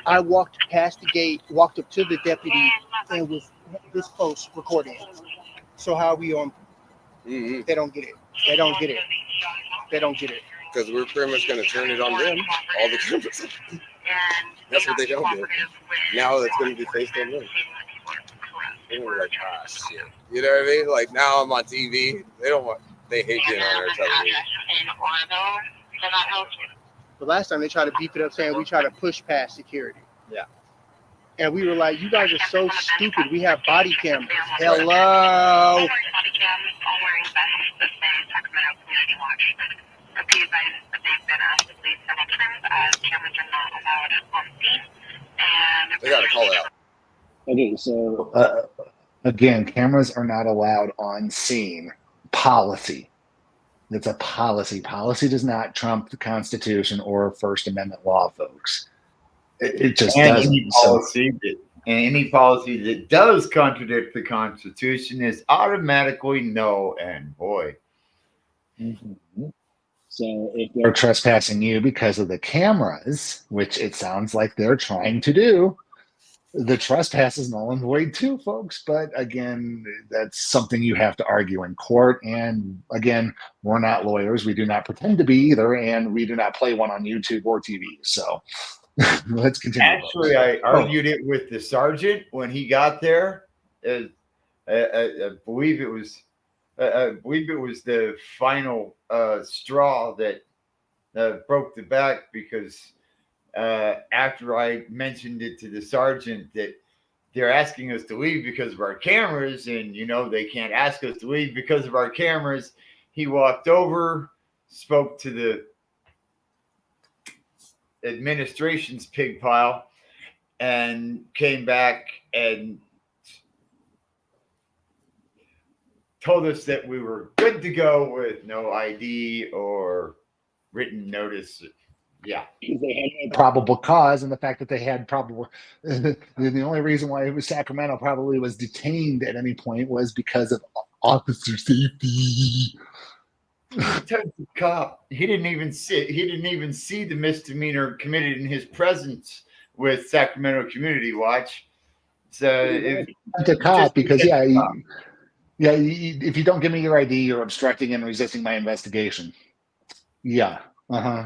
I walked past the gate, walked up to the deputy, and was this close recording. So how are we on? Mm-hmm. They don't get it. They don't get it. They don't get it. Because we're pretty much going to turn it on them, all the cameras. That's what they don't do. Now it's going to be faced on them. And we're like, ah, shit. You know what I mean? Like, now I'm on TV. They hate being on our television. But last time they tried to beef it up saying we try to push past security. Yeah. And we were like, you guys are so stupid. We have body cameras. Hello. They got to call it out. Okay, so again, cameras are not allowed on scene. Policy. It's a policy. Policy does not trump the Constitution or First Amendment law, folks. It just doesn't. Any policy that does contradict the Constitution is automatically no and void. Mm-hmm. So if they're trespassing you because of the cameras, which it sounds like they're trying to do, the trespass is null and void too, folks. But again, that's something you have to argue in court. And again, we're not lawyers. We do not pretend to be either. And we do not play one on YouTube or TV. So let's continue. Actually, I argued it with the sergeant when he got there. I believe it was the final straw that broke the back, because after I mentioned it to the sergeant that they're asking us to leave because of our cameras, and they can't ask us to leave because of our cameras, he walked over, spoke to the administration's pig pile, and came back and told us that we were good to go with no ID or written notice. Yeah. They had probable cause, and the fact that they had probable, the only reason why it was Sacramento probably was detained at any point was because of officer safety. The cop, he didn't even see the misdemeanor committed in his presence with Sacramento Community Watch. So the cop, because if you don't give me your ID, you're obstructing and resisting my investigation. Yeah.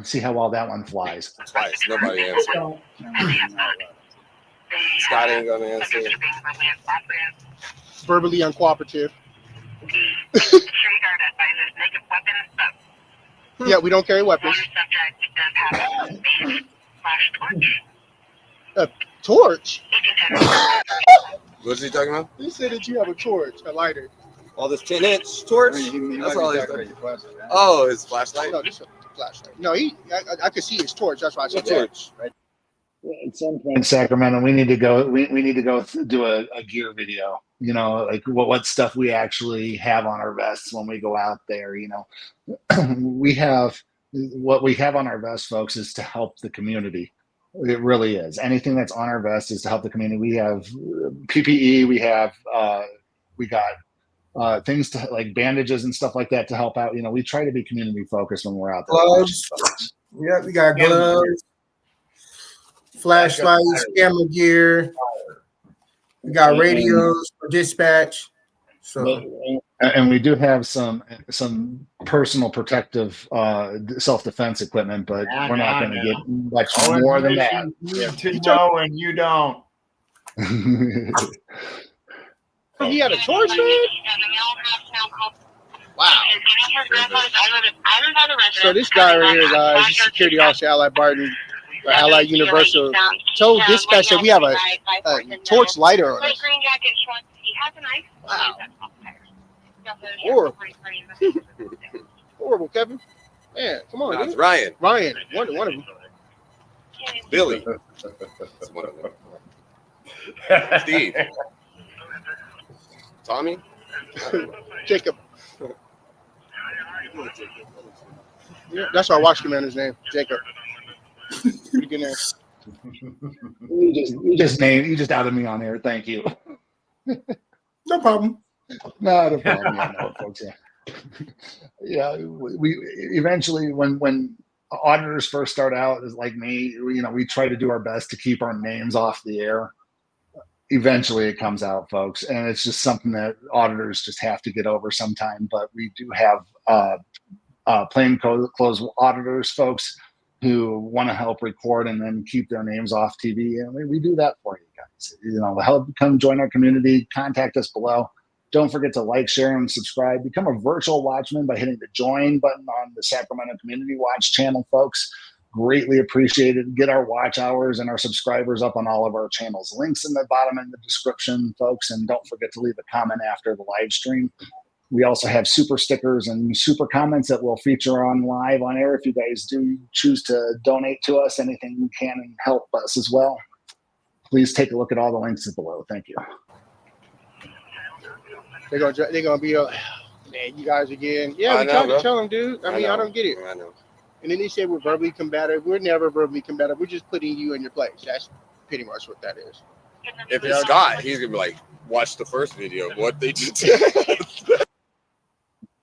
See how well that one flies. Twice. Nobody answered. Scott ain't gonna answer. Verbally uncooperative. Yeah, we don't carry weapons. A torch? What's he talking about? He said that you have a torch, a lighter. All this 10-inch torch. That's all he's talking about. Oh, his flashlight. No, this is a flashlight. No, I could see his torch. That's why I said torch. Right. At some point in Sacramento, we need to go. We need to go do a gear video. You know, like what stuff we actually have on our vests when we go out there. You know, we have what we have on our vests, folks, is to help the community. It really is. Anything that's on our vest is to help the community. We have PPE. We got things to like bandages and stuff like that to help out. You know, we try to be community focused when we're out there. Gloves. Yeah, we got gloves, flashlights, camera gear. We got radios for dispatch. So, and we do have some personal protective self-defense equipment, but we're not going to get much more than that. You to know and you don't. He had a torch, man? Wow. So this guy right here, guys, is security officer, Allied Barton, or Allied Universal, told dispatch that we have a torch lighter on us. Wow. Horrible. Horrible, Kevin. Man, come on, That's dude. Ryan. Ryan, one of them. Billy. That's one of them. Steve. Tommy. Jacob. Yeah, that's our watch commander's name, Jacob. Pretty good name. You just outed me on air. Thank you. No problem. Not a problem. Yeah, no, folks. Yeah, yeah. We eventually, when auditors first start out, as like me, we try to do our best to keep our names off the air. Eventually, it comes out, folks, and it's just something that auditors just have to get over sometime. But we do have plainclothes auditors, folks, who want to help record and then keep their names off TV, and we do that for you guys. Help come join our community. Contact us below. Don't forget to like, share, and subscribe. Become a virtual watchman by hitting the join button on the Sacramento Community Watch channel, folks. Greatly appreciated. Get our watch hours and our subscribers up on all of our channels. Links in the bottom in the description, folks. And don't forget to leave a comment after the live stream. We also have super stickers and super comments that we'll feature on live on air. If you guys do choose to donate to us, anything you can and help us as well, please take a look at all the links below. Thank you. They're gonna be man, you guys again. Yeah, we tried to tell them, dude. I mean, I don't get it. I know. And then they say we're verbally combative. We're never verbally combative. We're just putting you in your place. That's pretty much what that is. If it's Scott, he's gonna be like, watch the first video of what they did.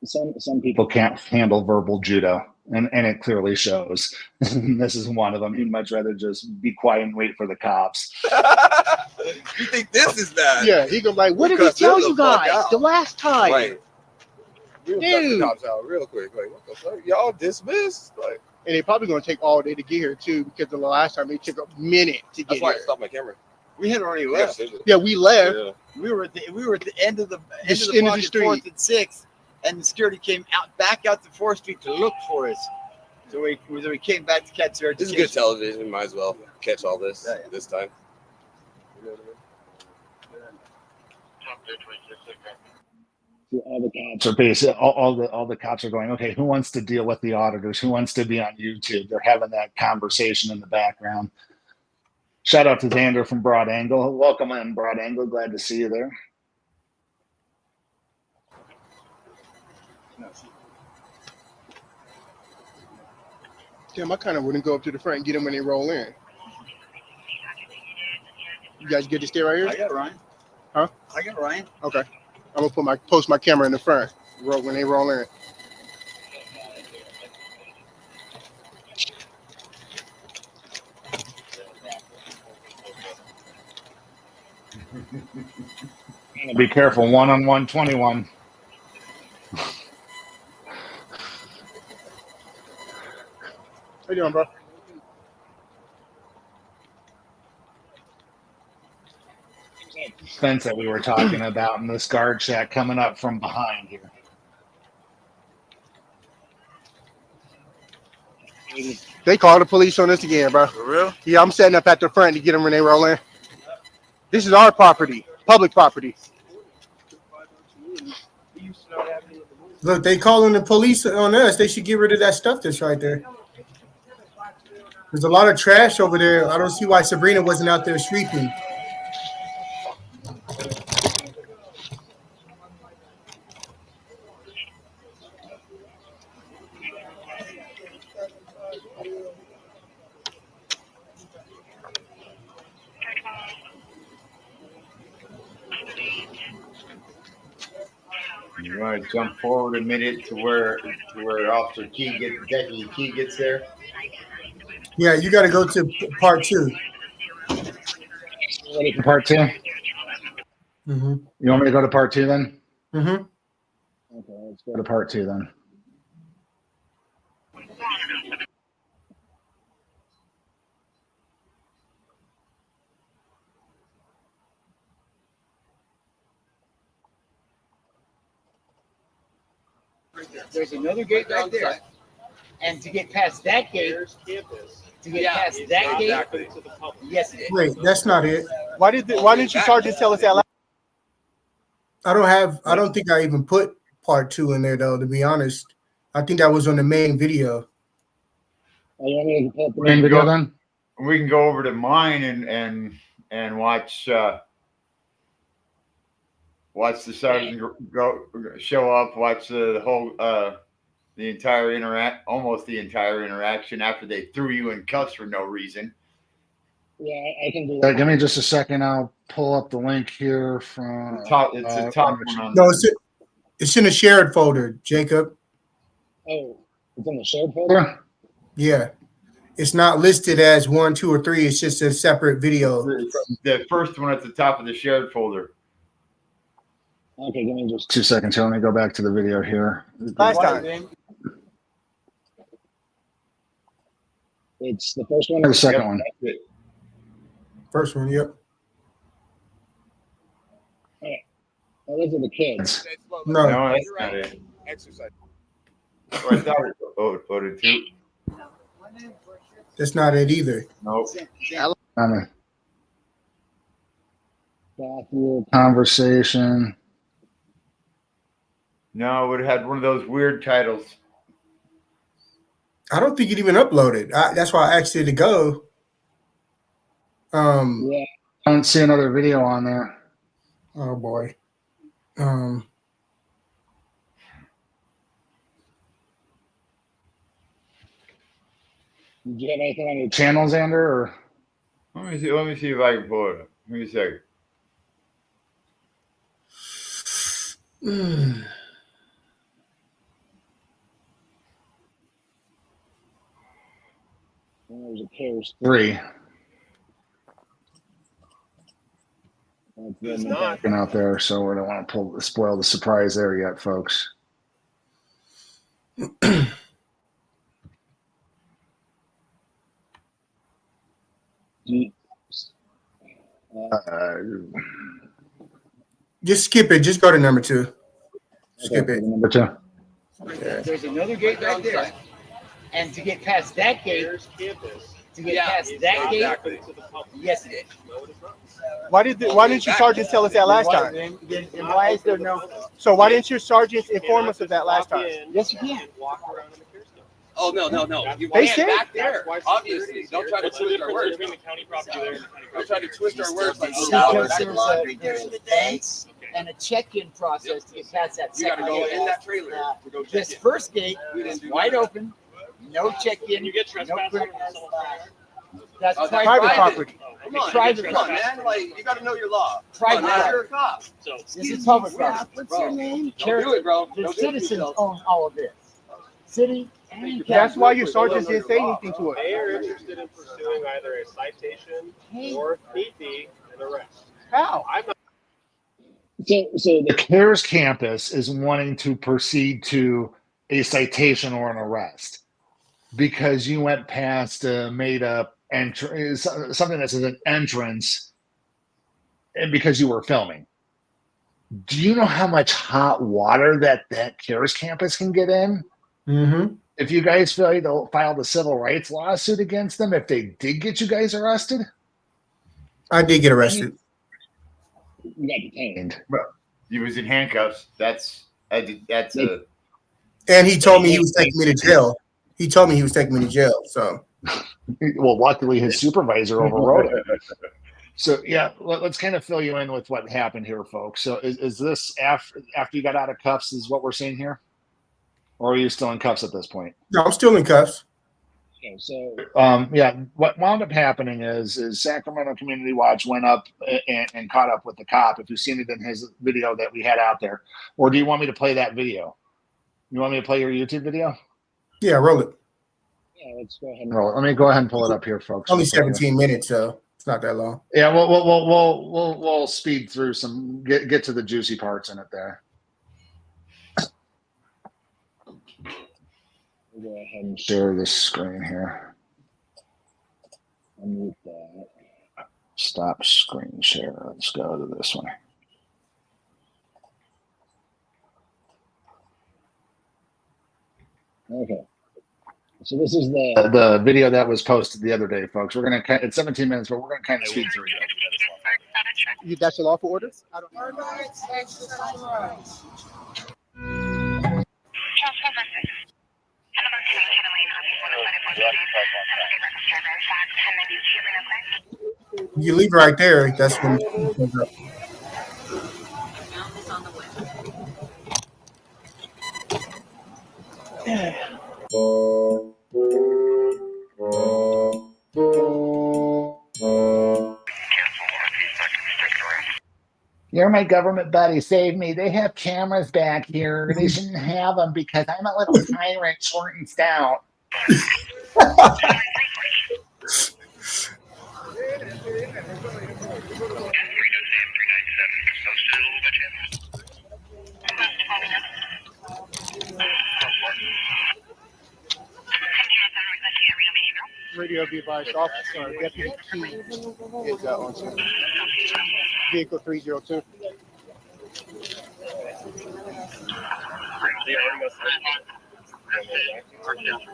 Some people can't handle verbal judo, and it clearly shows. This is one of them. He'd much rather just be quiet and wait for the cops. You think this is bad? Yeah, he gonna be like, what did he tell you guys the last time? Right. We'll cut the cops out real quick. Like, what the fuck? Y'all dismissed? Like, and they probably gonna take all day to get here too, because the last time they took a minute to get that's why here. I stopped my camera. We had already left. Yeah, we left. Yeah. We were at the end of the End of the block at street. 4th and 6th, and the security came back out to 4th Street to look for us. So we came back to catch their This is good television. Might as well catch all this this time. You know what I mean? All the cops are basically all the cops are going, okay, who wants to deal with the auditors? Who wants to be on YouTube? They're having that conversation in the background. Shout out to Xander from Broad Angle. Welcome in, Broad Angle. Glad to see you there. Damn, I kind of wouldn't go up to the front and get them when they roll in. You guys good to stay right here? I got Ryan. Huh? I got Ryan. Okay. I'm gonna post my camera in the front when they roll in. Be careful, 1-on-121. How you doing, bro? Fence that we were talking about in this guard shack coming up from behind here. They called the police on us again, bro. For real? Yeah, I'm setting up at the front to get them when they roll in. This is our property, public property. Look, they calling the police on us. They should get rid of that stuff that's right there. There's a lot of trash over there. I don't see why Sabrina wasn't out there sweeping. You want to jump forward a minute to where Officer Key Deputy Key gets there? Yeah, you got to go to part 2. Ready for part 2? Mm-hmm. You want me to go to part 2 then? Mm-hmm. Okay, let's go to part 2 then. There's another gate right there. And to get past that gate, yes, it is. Wait, that's not it. Why didn't your sergeant tell us that last? I don't think I even put part 2 in there though, to be honest. I think that was on the main video. We can go over to mine and watch watch the sergeant show up, watch the whole almost the entire interaction after they threw you in cuffs for no reason. Yeah, I can do that. Give me just a second. I'll pull up the link here from the top. It's the top one. No, it's in a shared folder, Jacob. Oh, it's in the shared folder? Yeah. It's not listed as 1, 2, or 3. It's just a separate video. It's the first one at the top of the shared folder. Okay, give me just 2 seconds here. Let me go back to the video here. Last time. It's the first one or the second one? First one, yep. Oh, those are the kids. No, that's not it. Exercise. Oh, I thought it voted 2. That's not it either. Nope. Conversation. No, it would have had one of those weird titles. I don't think it even uploaded. That's why I asked you to go. Yeah, I don't see another video on there. Oh boy. Did you have anything on your channel, Xander? Or? Let me see if I can pull it up. Give me a second. There's a Cares 3. That's them backing out there, so we don't want to spoil the surprise there yet, folks. Just skip it. Just go to number 2. Skip it. Number 2. There's another gate right there. And to get past that gate, yes, it is. Why didn't your sergeant tell us that last time? Then why is there no? So why didn't your sergeant inform us of that last time? Yes, you can. Oh no! You They can't said back there. Obviously, don't try to twist our words. Don't try to twist our words like There's a fence and a check-in process to get past that You got to second go gate. in that trailer. to go check This in. first gate is wide open, no check-in, no clearance. That's Private property. Come on, Private come on, property. man. Like you got to know your law. Private Come on, man. property. You're a cop. This is public property. What's your name? Care- Don't do it, bro. The Don't do it citizens yourself. own all of this. City and county. That's why your sergeant didn't say anything to us. They are interested in pursuing either a citation or, if need be, an arrest. How? I'm not. So the Cares Campus is wanting to proceed to a citation or an arrest because you went past a made-up entrance, something that says an entrance, and because you were filming. Do you know how much hot water that Cares Campus can get in? Mm-hmm. if you guys filed a civil rights lawsuit against them, if they did get you guys arrested? I did get arrested. You got detained. Well, he was in handcuffs. That's a. And he told me he was taking me to jail. He told me he was taking me to jail. So, well, luckily his supervisor overrode it. So yeah, let's kind of fill you in with what happened here, folks. So is this after you got out of cuffs? Is what we're seeing here, or are you still in cuffs at this point? No, I'm still in cuffs. Okay, so yeah, what wound up happening is Sacramento Community Watch went up and caught up with the cop. If you've seen it in his video that we had out there, or do you want me to play that video? You want me to play your YouTube video? Yeah, roll it. Yeah, let's go ahead and roll it. Let me go ahead and pull it up here, folks. Only 17 minutes, so it's not that long. Yeah, we'll speed through some, get to the juicy parts in it there. We'll go ahead and share this screen here. Unmute that. Stop screen share. Let's go to this one. Okay. So this is the video that was posted the other day, folks. We're gonna it's 17 minutes, but we're gonna kind of speed through it. That's a lawful order? I don't You leave it right there. That's when. You're my government buddy. Save me. They have cameras back here. They shouldn't have them because I'm a little tyrant, short and stout. Radio be advised, officer Deputy T is on scene. Vehicle 302.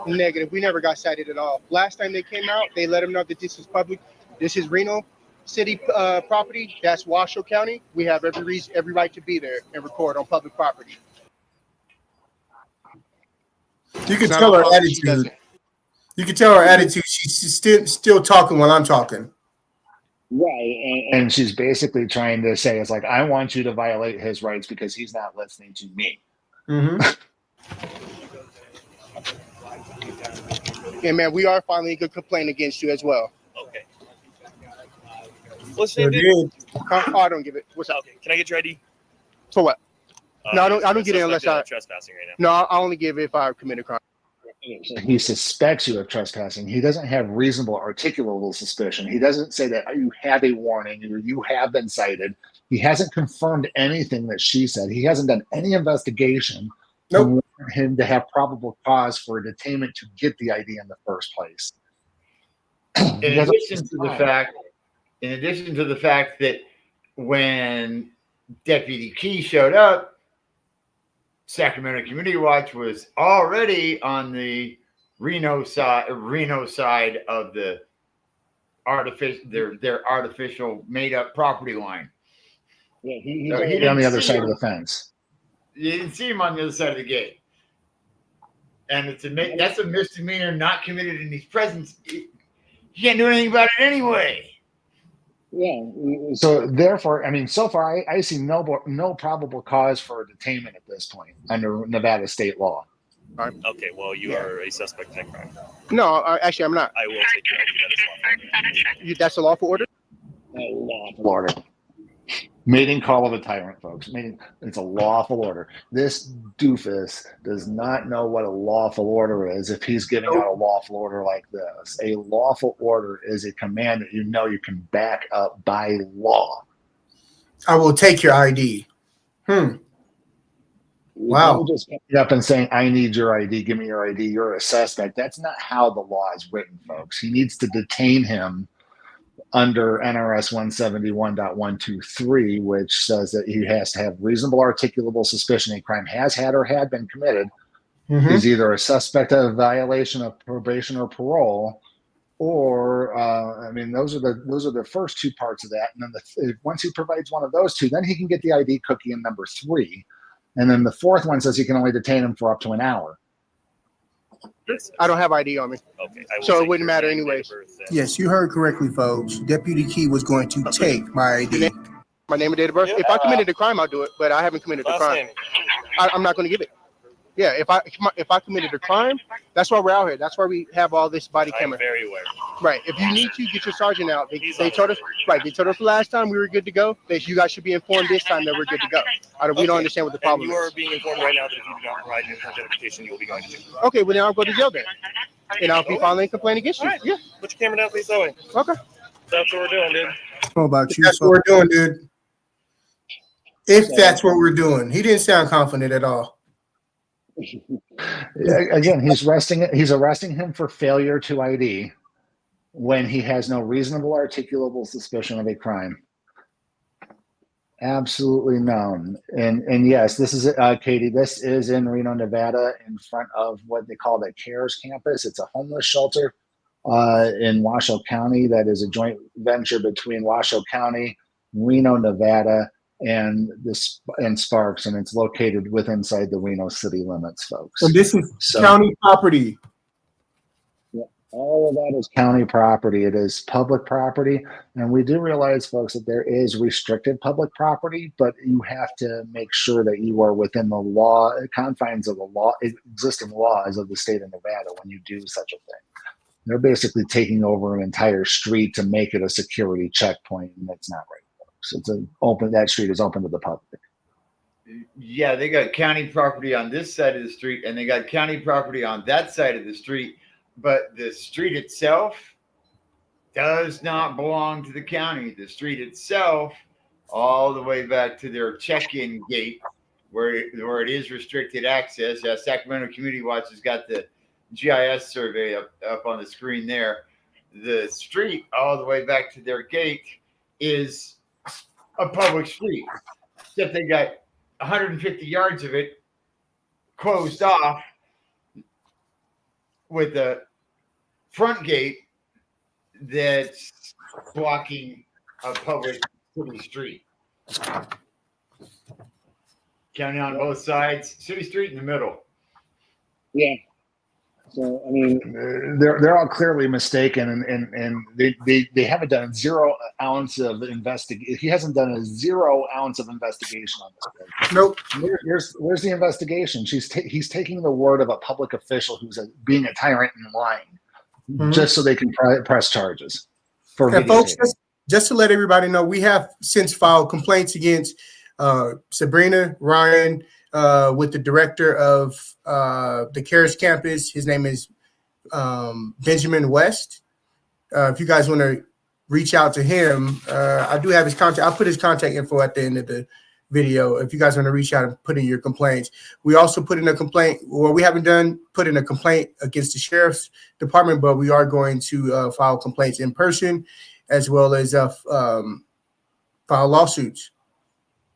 Negative. We never got cited at all. Last time they came out, they let them know that this is public. This is Reno City property. That's Washoe County. We have every right to be there and record on public property. You can tell her attitude. You can tell her attitude. She's still talking while I'm talking. Right. And she's basically trying to say, it's like, I want you to violate his rights because he's not listening to me. Mm-hmm. Yeah, man, we are filing a good complaint against you as well. Okay. What's your name? Oh, I don't give it. What's up? Okay. Can I get your ID? For what? No, I don't get it unless I trespassing right now. No, I only give it if I commit a crime. He suspects you of trespassing. He doesn't have reasonable articulable suspicion. He doesn't say that you have a warning or you have been cited. He hasn't confirmed anything that she said. He hasn't done any investigation to warrant him to have probable cause for a detainment to get the ID in the first place. In addition to the fact that when Deputy Key showed up, Sacramento Community Watch was already on the Reno side of the their artificial made up property line. Yeah, he's on the other side of the fence. You didn't see him on the other side of the gate, and that's a misdemeanor not committed in his presence. You can't do anything about it anyway. Yeah. So therefore, I mean, so far I see no probable cause for a detainment at this point under Nevada state law. Okay. Well, you are a suspect in a crime. No, actually, I'm not. I will take your ID. That's a lawful order? Lawful order. Mating call of a tyrant, folks. It's a lawful order. This doofus does not know what a lawful order is if he's giving out a lawful order like this. A lawful order is a command that you know you can back up by law. I will take your ID. Wow. Just coming up and saying, I need your ID, give me your ID, you're a suspect. That's not how the law is written, folks. He needs to detain him under NRS 171.123, which says that he has to have reasonable articulable suspicion a crime has had or had been committed He's either a suspect of violation of probation or parole, or I mean, those are the first two parts of that. And then once he provides one of those two, then he can get the ID cookie in number 3. And then the fourth one says he can only detain him for up to an hour. I don't have ID on me. Okay. So it wouldn't matter anyway. Yes, you heard correctly, folks. Deputy Key was going to take my ID. My name and date of birth. If I committed a crime, I'll do it, but I haven't committed a crime. I'm not going to give it. Yeah, if I committed a crime, that's why we're out here. That's why we have all this body camera. I'm very aware. Right. If you need to, get your sergeant out. They told us, right, they told us last time we were good to go. You guys should be informed this time that we're good to go. We don't understand what the problem is. You are is. being informed right now that if you do not provide your identification, you will be going to jail. Okay, well then I'll go to jail then. And I'll be filing a complaint against you. Right. Yeah. Put your camera down, please, Zoe. Okay. That's what we're doing, dude. How about you? That's what we're doing, dude. If that's what we're doing. He didn't sound confident at all. Again, he's arresting him for failure to ID when he has no reasonable articulable suspicion of a crime. Absolutely none. And yes, this is Katie. This is in Reno, Nevada, in front of what they call the Cares Campus. It's a homeless shelter in Washoe County that is a joint venture between Washoe County, Reno, Nevada, and Sparks, and it's located inside the Reno city limits, folks. And this is county property. Yeah, all of that is county property. It is public property, and we do realize, folks, that there is restricted public property, but you have to make sure that you are within the law confines of the law, existing laws of the state of Nevada when you do such a thing. They're basically taking over an entire street to make it a security checkpoint, and that's not right. So that street is open to the public. Yeah, they got county property on this side of the street, and they got county property on that side of the street. But the street itself does not belong to the county. The street itself, all the way back to their check-in gate, where it is restricted access. Sacramento Community Watch has got the GIS survey up on the screen there. The street, all the way back to their gate, is a public street, except they got 150 yards of it closed off with a front gate that's blocking a public city street. County on both sides, city street in the middle. Yeah. So I mean, they're all clearly mistaken, and they haven't done 0 ounce of investigation. He hasn't done a 0 ounce of investigation on this. Nope. Where's the investigation? He's taking the word of a public official who's being a tyrant and lying, just so they can press charges. And folks, just to let everybody know, we have since filed complaints against Sabrina, Ryan, with the director of the Cares Campus. His name is Benjamin West. If you guys want to reach out to him, I do have his contact. I'll put his contact info at the end of the video. If you guys want to reach out and put in your complaints. We also put in a complaint, or we haven't put in a complaint against the sheriff's department, but we are going to file complaints in person, as well as file lawsuits,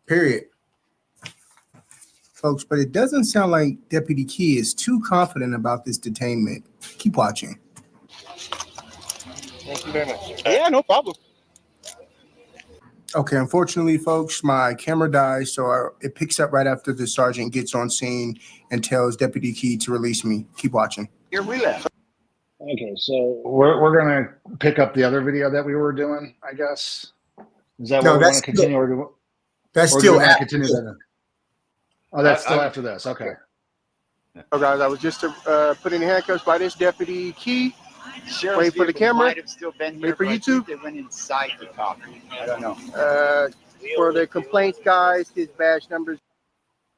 period. Folks, but it doesn't sound like Deputy Key is too confident about this detainment. Keep watching. Thank you very much. Yeah, no problem. Okay, unfortunately, folks, my camera dies, so it picks up right after the sergeant gets on scene and tells Deputy Key to release me. Keep watching. Here we left. Okay, so we're gonna pick up the other video that we were doing, I guess. Is that what we want to continue? That's still after. Continue that? Oh, that's still after this. Okay. Oh, guys, I was just put in handcuffs by this Deputy Key. Wait for the camera. Might have still been here, wait for YouTube. They went inside to talk. I don't know. For the complaints, guys, his badge numbers.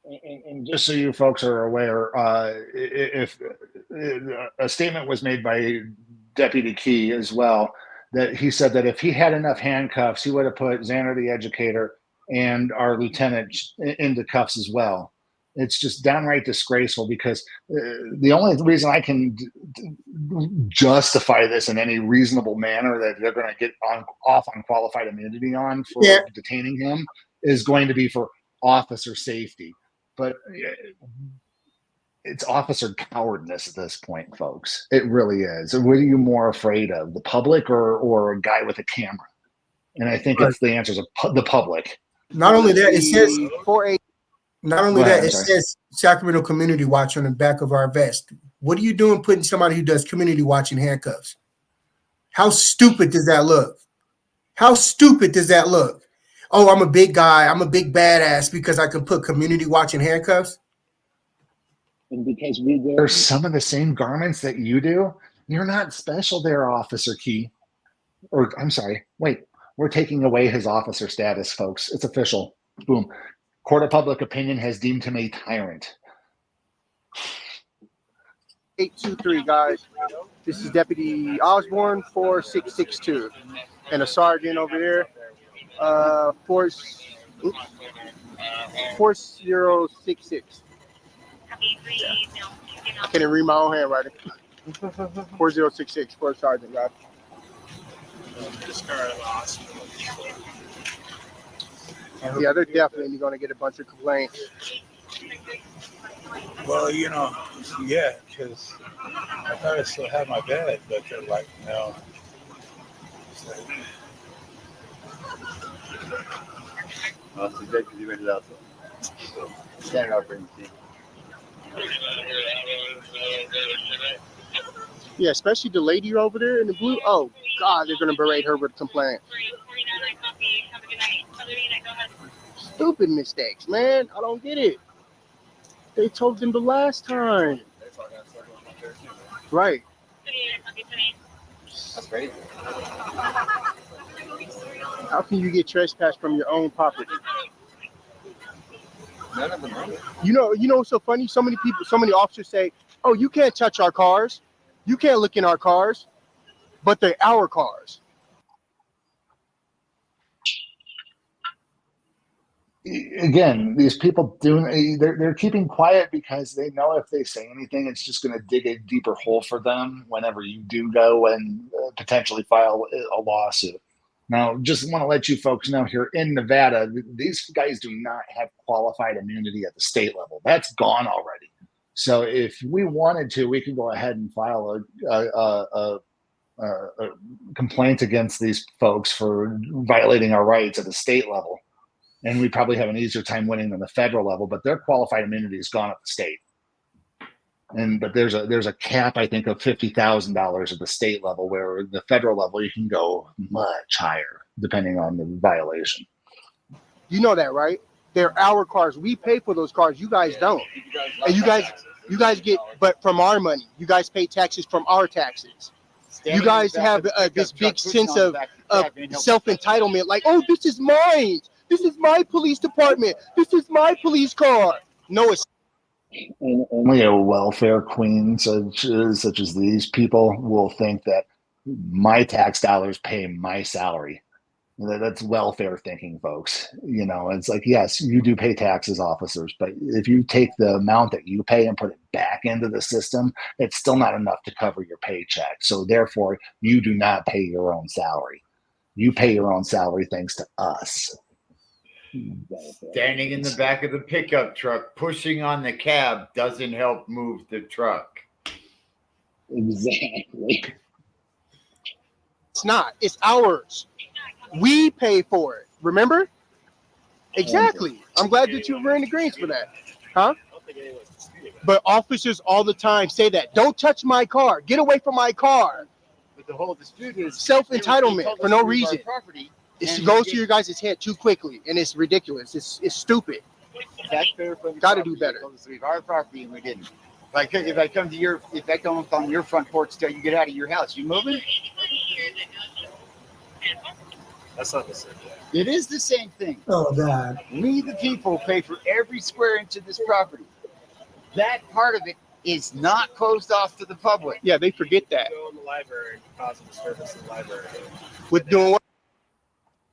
And just so you folks are aware, if a statement was made by Deputy Key as well, that he said that if he had enough handcuffs, he would have put Xander the Educator and our lieutenant into cuffs as well. It's just downright disgraceful, because the only reason I can justify this in any reasonable manner that they're going to get off on qualified immunity on for detaining him is going to be for officer safety. But it's officer cowardness at this point, folks. It really is. What are you more afraid of, the public or a guy with a camera? And I think it's the answer is the public. Not only that, it says not only Go ahead, that, it says Sacramento Community Watch on the back of our vest. What are you doing putting somebody who does community watch in handcuffs? How stupid does that look? How stupid does that look? Oh, I'm a big guy. I'm a big badass because I can put community watch in handcuffs. And because we wear some of the same garments that you do, you're not special there, Officer Key. Or I'm sorry, wait, we're taking away his officer status, folks. It's official. Boom. Court of public opinion has deemed him a tyrant. 823, guys. This is Deputy Osborne, 4662. And a sergeant over there, 4066. I can't even read my own handwriting. 4066 for a sergeant, guys. Yeah, they're definitely going to get a bunch of complaints. Well, you know, yeah, because I thought I still had my bed, but they're like, no. Well, it's good because you went it out. Stand up and see. Yeah, especially the lady over there in the blue. Oh, God, they're going to berate her with a complaint. Stupid mistakes, man. I don't get it. They told them the last time. Right. That's crazy. How can you get trespassed from your own property? None of them know. You know what's so funny? So many people, so many officers say, oh, you can't touch our cars. You can't look in our cars. But they're our cars. Again, these people they're keeping quiet because they know if they say anything, it's just going to dig a deeper hole for them whenever you do go and potentially file a lawsuit. Now, just want to let you folks know here in Nevada, these guys do not have qualified immunity at the state level. That's gone already. So if we wanted to, we could go ahead and file a complaint against these folks for violating our rights at the state level. And we probably have an easier time winning than the federal level, but their qualified immunity is gone at the state. But there's a cap, I think, of $50,000 at the state level, where the federal level you can go much higher depending on the violation. You know that, right? They're our cars. We pay for those cars. You guys don't. And you guys get, but from our money. You guys pay taxes from our taxes. You guys have this big sense of self-entitlement, like, oh, this is mine. This is my police department. This is my police car. No, it's only a welfare queen such as these people will think that my tax dollars pay my salary. That's welfare thinking, folks. You know, it's like, yes, you do pay taxes, officers, but if you take the amount that you pay and put it back into the system, it's still not enough to cover your paycheck. So therefore, you do not pay your own salary. You pay your own salary thanks to us. Standing in the back of the pickup truck, pushing on the cab doesn't help move the truck. Exactly. It's not. It's ours. We pay for it. Remember? Exactly. I'm glad that you were in agreement for that. Huh? But officers all the time say that. Don't touch my car. Get away from my car. But the whole dispute is self-entitlement for no reason. It goes to your guys' head too quickly, and it's ridiculous. It's stupid. Taxpayer got to do better. To leave our property, and we didn't. If I come on your front porch till you get out of your house, you moving? That's not the same thing. It is the same thing. Oh, God. We, the people, pay for every square inch of this property. That part of it is not closed off to the public. Yeah, they forget that. Go in the library, cause a disturbance in the library. With doing what?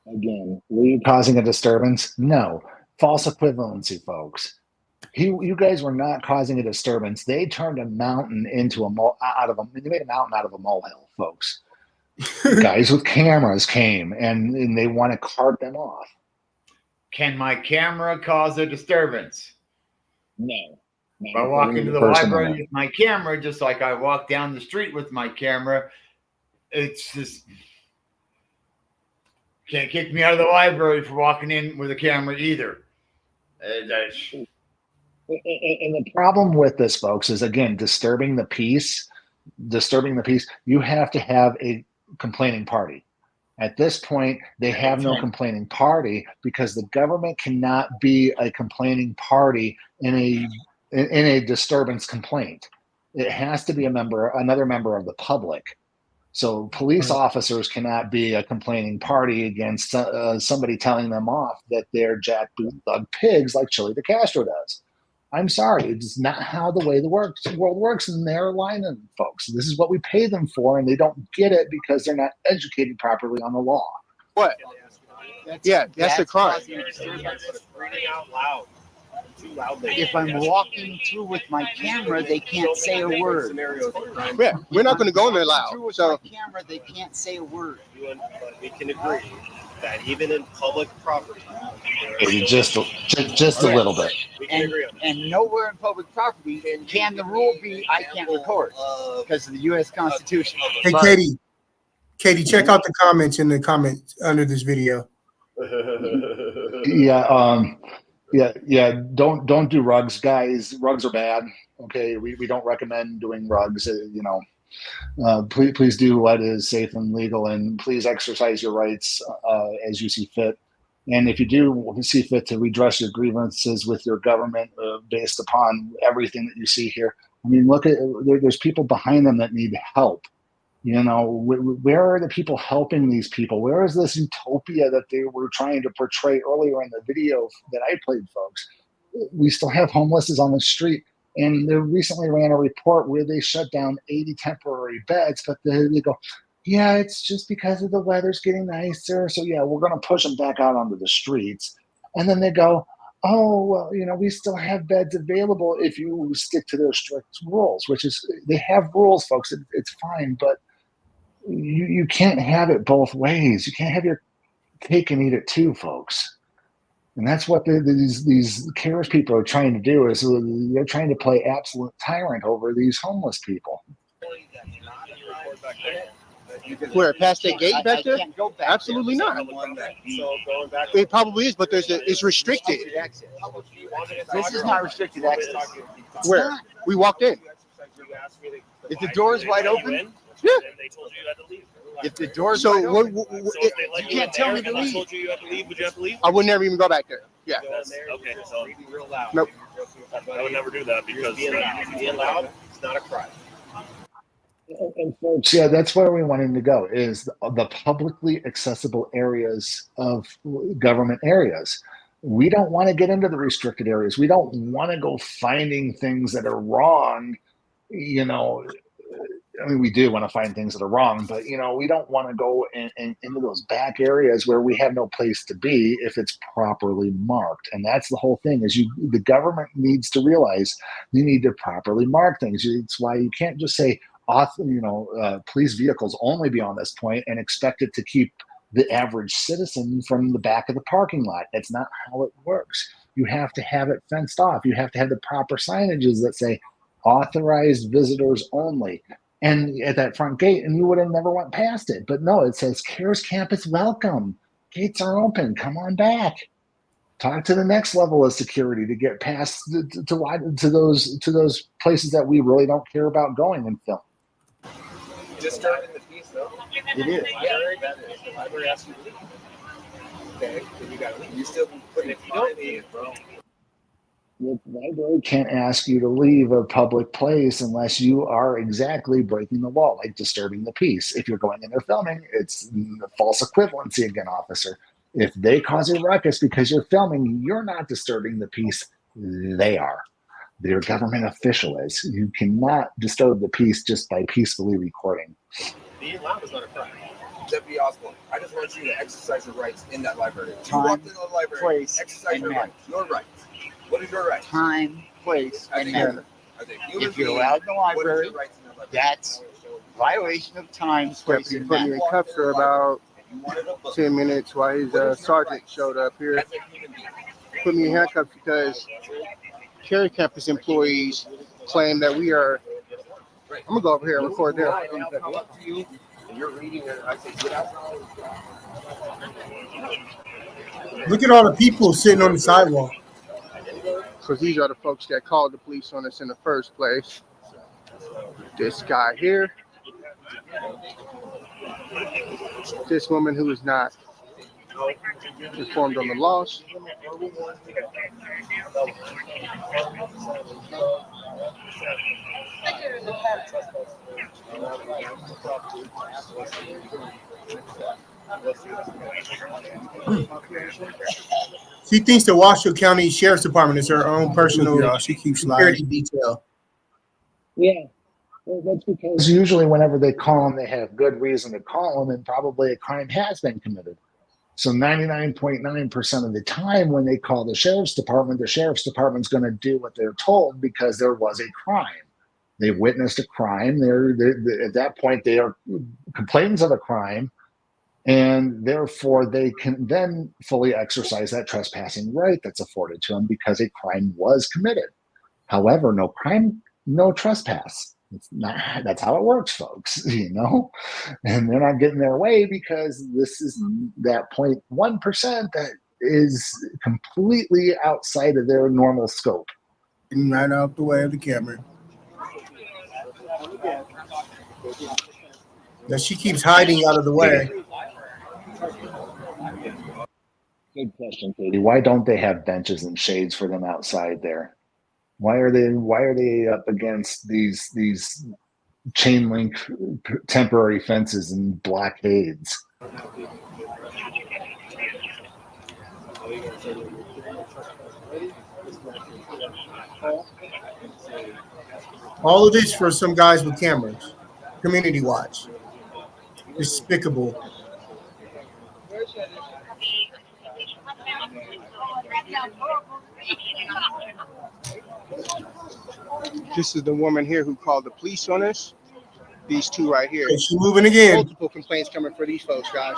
Again, were you causing a disturbance? No. False equivalency, folks. You guys were not causing a disturbance. They turned a mountain into they made a mountain out of a molehill, folks. Guys with cameras came and they want to cart them off. Can my camera cause a disturbance? No. If I walk into the library with my camera, just like I walk down the street with my camera, it's just can't kick me out of the library for walking in with a camera either. And the problem with this, folks, is again disturbing the peace. You have to have a complaining party. At this point, they have no complaining party because the government cannot be a complaining party in a disturbance complaint. It has to be another member of the public. So police officers cannot be a complaining party against somebody telling them off that they're jackboot thug pigs like Chili DeCastro does. I'm sorry, it's not how the world works, and they're lying, folks. This is what we pay them for, and they don't get it because they're not educated properly on the law. What? That's the crime. Reading out loud. Too loudly. If I'm walking through with my camera, they can't say a word. Yeah, we're not going to go in there loud. So camera, they can't say a word. We can agree that even in public property, Just a little bit. And nowhere in public property can the rule be I can't record because of the U.S. Constitution. Hey, Katie, check out the comments in the comments under this video. Yeah. Don't do rugs, guys. Rugs are bad. Okay, we don't recommend doing rugs. Please do what is safe and legal, and please exercise your rights as you see fit. And if you do see fit to redress your grievances with your government based upon everything that you see here, I mean, look at there's people behind them that need help. Where are the people helping these people? Where is this utopia that they were trying to portray earlier in the video that I played, folks? We still have homelessness on the street. And they recently ran a report where they shut down 80 temporary beds, but they go, yeah, it's just because of the weather's getting nicer. So, yeah, we're going to push them back out onto the streets. And then they go, oh, well, we still have beds available if you stick to their strict rules, which is they have rules, folks. It's fine, but you can't have it both ways. You can't have your cake and eat it too, folks. And that's what these CARES people are trying to do, is they're trying to play absolute tyrant over these homeless people. Where, past that gate back there? Absolutely not. It probably is, but it's restricted. This is not restricted access. Where? We walked in. If the door is wide open, yeah. If the door's so wide open, you can't tell me to leave. Told you had to leave. Would you have to leave? I would never even go back there. Yeah. Okay. So nope. I would never do that because being loud is not a crime. And folks, yeah, that's where we wanted to go, is the publicly accessible areas of government areas. We don't want to get into the restricted areas. We don't want to go finding things that are wrong. I mean, we do want to find things that are wrong, but we don't want to go into those back areas where we have no place to be if it's properly marked. And that's the whole thing, is the government needs to realize you need to properly mark things. It's why you can't just say, police vehicles only be on this point and expect it to keep the average citizen from the back of the parking lot. That's not how it works. You have to have it fenced off. You have to have the proper signages that say authorized visitors only. And at that front gate, and you would have never went past it. But no, it says CARES Campus welcome. Gates are open. Come on back. Talk to the next level of security to get past to those places that we really don't care about going and film. Disturbing the peace, though. It is. The library asks you to leave. Okay, then you got to leave. You still put it. If you don't leave, bro. The library can't ask you to leave a public place unless you are exactly breaking the law, like disturbing the peace. If you're going in there filming, it's false equivalency again, officer. If they cause a ruckus because you're filming, you're not disturbing the peace. They are. Their government official is. You cannot disturb the peace just by peacefully recording. Being loud is not a crime. Deputy Osborne, I just want you to exercise your rights in that library. You Time, walked into the library, place, exercise your rights. Your rights. What is your right? Time, place, and manner. If you're allowed in the library, that's violation of time, place, Deputy and put me in manner. cuffs for about 10 minutes while his sergeant showed up here. Put me in handcuffs because Cares Campus employees claim that we are. I'm gonna go over here and record there. Look at all the people sitting on the sidewalk. Because these are the folks that called the police on us in the first place. This guy here. This woman who is not informed on the loss. She thinks the Washoe County Sheriff's Department is her own personal Y'all, she keeps security lying. detail. Yeah. Well, that's because usually whenever they call them, they have good reason to call them, and probably a crime has been committed. So 99.9% of the time when they call the sheriff's department's going to do what they're told because there was a crime. They witnessed a crime. They're at that point, they are complainants of a crime, and therefore they can then fully exercise that trespassing right that's afforded to them because a crime was committed. However, no crime, no trespass. It's not, that's how it works, folks, you know, and they're not getting their way because this is that 0.1% that is completely outside of their normal scope. Right out the way of the camera. Now she keeps hiding out of the way. Good question, Katie. Why don't they have benches and shades for them outside there? Why are they up against these chain link temporary fences and blockades? All of this for some guys with cameras. Community watch. Despicable. This is the woman here who called the police on us. These two right here. Is she moving again? Multiple complaints coming for these folks, guys.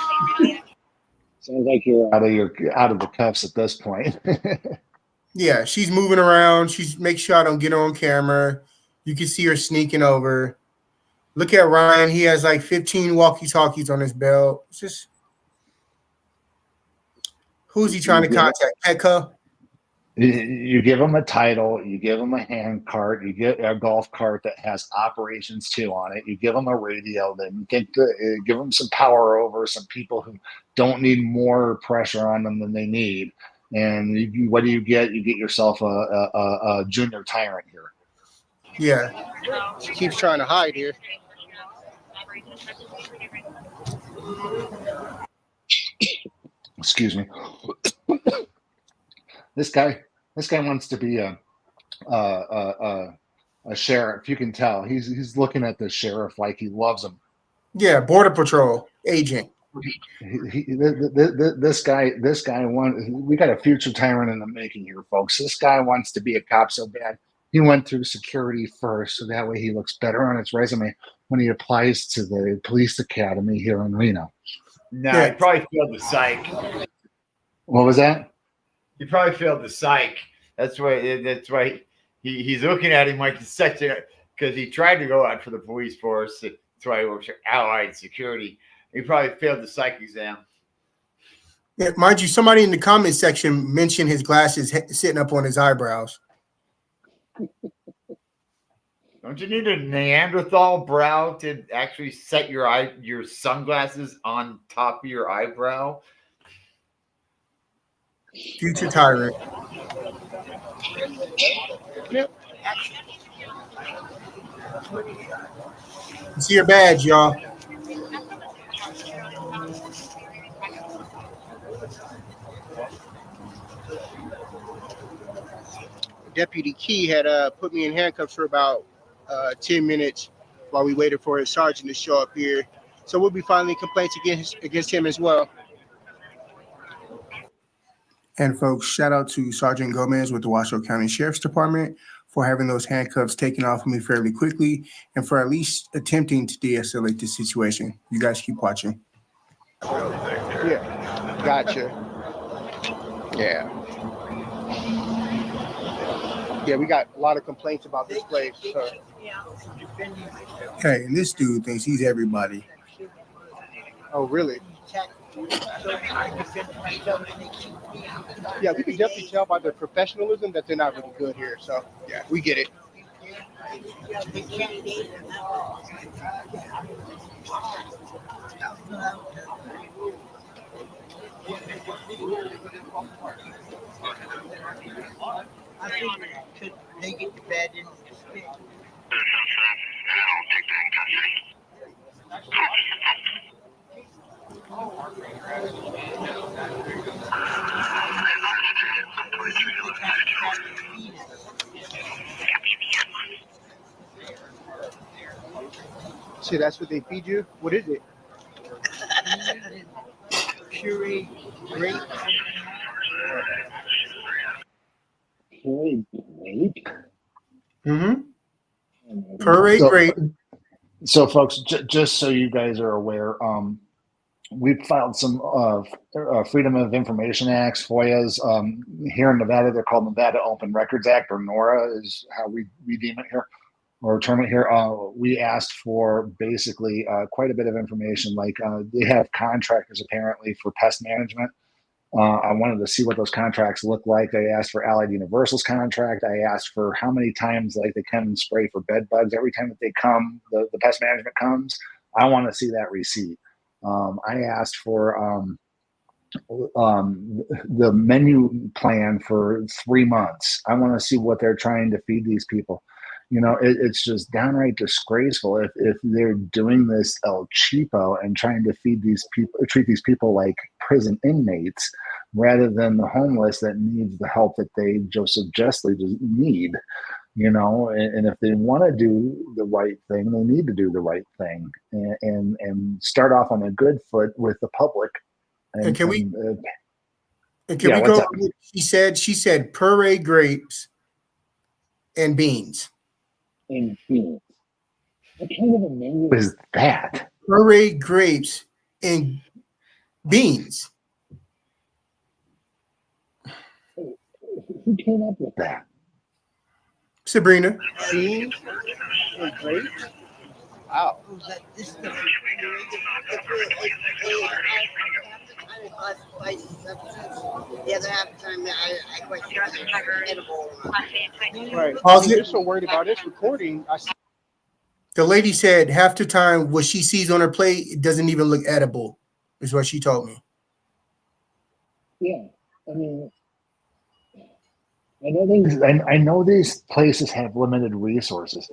Sounds like you're out of the cuffs at this point. Yeah, she's moving around. She's make sure I don't get her on camera. You can see her sneaking over. Look at Ryan. He has like 15 walkie-talkies on his belt. It's just who's he trying to contact? Petco? You give them a title, you give them a hand cart, you get a golf cart that has operations 2 on it, you give them a radio, then give them some power over some people who don't need more pressure on them than they need. And what do you get? You get yourself a junior tyrant here. Yeah. She keeps trying to hide here. Excuse me. This guy wants to be a sheriff. You can tell he's looking at the sheriff like he loves him. Yeah, Border Patrol agent. This guy we got a future tyrant in the making here, folks. This guy wants to be a cop so bad. He went through security first, so that way he looks better on his resume when he applies to the police academy here in Reno. No, he probably failed the psych. What was that? He probably failed the psych. That's why he's looking at him like he's such a, because he tried to go out for the police force. That's why he works for Allied Security. He probably failed the psych exam. Yeah, mind you, somebody in the comment section mentioned his glasses sitting up on his eyebrows. Don't you need a Neanderthal brow to actually set your sunglasses on top of your eyebrow? Future tyrant. Yep. See your badge, y'all. Deputy Key had put me in handcuffs for about 10 minutes while we waited for his sergeant to show up here. So we'll be filing complaints against him as well. And folks, shout out to Sergeant Gomez with the Washoe County Sheriff's Department for having those handcuffs taken off of me fairly quickly and for at least attempting to de-escalate the situation. You guys keep watching. Yeah, gotcha. Yeah. Yeah, we got a lot of complaints about this place. So. Okay, and this dude thinks he's everybody. Oh, really? Yeah, we can definitely tell by their professionalism that they're not really good here. So, yeah, we get it. I figured could they get the bed in the stick? See, that's what they feed you? What is it? Puree grape. Puree grape? Mm-hmm. Puree grape. So, folks, just so you guys are aware, we've filed some Freedom of Information Acts, FOIAs. Here in Nevada, they're called Nevada Open Records Act, or NORA is how we deem it here, or term it here. We asked for basically quite a bit of information. Like they have contractors apparently for pest management. I wanted to see what those contracts look like. I asked for Allied Universal's contract. I asked for how many times like they come and spray for bed bugs. Every time that they come, the pest management comes, I want to see that receipt. I asked for the menu plan for 3 months. I want to see what they're trying to feed these people. You know, it's just downright disgraceful if they're doing this El Cheapo and trying to feed these people, treat these people like prison inmates rather than the homeless that needs the help that they just justly need. You know, and if they want to do the right thing, they need to do the right thing and start off on a good foot with the public. And can we go? She said puree grapes and beans. And beans. What kind of a menu is that? Puree grapes and beans. Who came up with that? Sabrina. Beans and grapes? Wow. The other half of the time, I question if it's edible or not. Right. I mean, they're so worried about this recording. The lady said half the time what she sees on her plate, it doesn't even look edible, is what she told me. Yeah. I mean, I know these places have limited resources,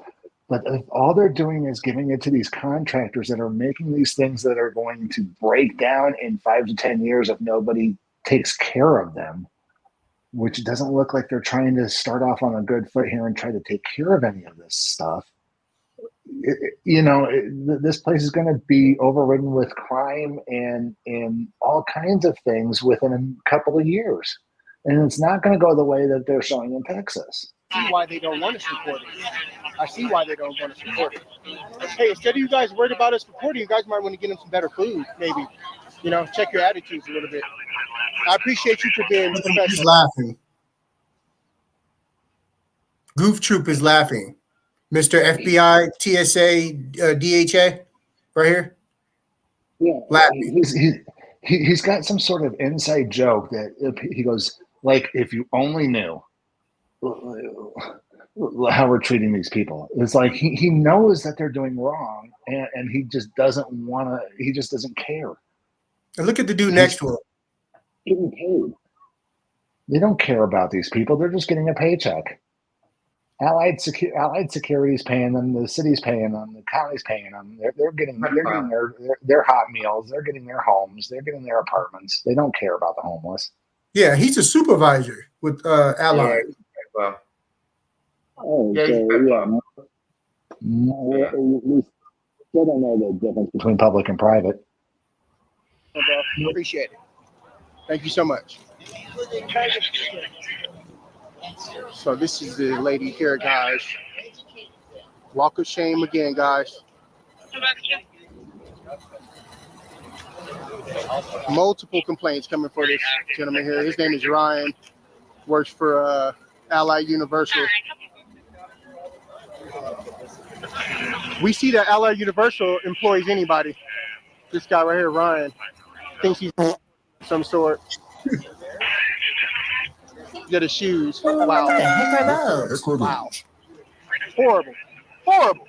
but if all they're doing is giving it to these contractors that are making these things that are going to break down in 5 to 10 years if nobody takes care of them, which doesn't look like they're trying to start off on a good foot here and try to take care of any of this stuff. This place is going to be overridden with crime and all kinds of things within a couple of years. And it's not going to go the way that they're showing in Texas. I see why they don't want us recording. I see why they don't want us recording. Hey, instead of you guys worried about us recording, you guys might want to get them some better food, maybe. You know, check your attitudes a little bit. I appreciate you for being professional. He's laughing. Goof Troop is laughing. Mr. FBI, TSA, DHA, right here. Yeah, laughing. He's got some sort of inside joke that he goes, like, if you only knew how we're treating these people. It's like he knows that they're doing wrong, and he just doesn't want to. He just doesn't care. And look at the dude next to him. Getting paid. They don't care about these people. They're just getting a paycheck. Allied Security's paying them. The city's paying them. The county's paying them. They're getting their hot meals. They're getting their homes. They're getting their apartments. They don't care about the homeless. Yeah, he's a supervisor with Allied. Well, We still don't know the difference between public and private. Appreciate it. Thank you so much. So this is the lady here, guys. Walk of shame again, guys. Multiple complaints coming for this gentleman here. His name is Ryan. Works for Allied Universal. We see that Allied Universal employs anybody. This guy right here, Ryan, thinks he's some sort. Get his shoes. Wow. What the heck are those? Wow. Horrible. Horrible.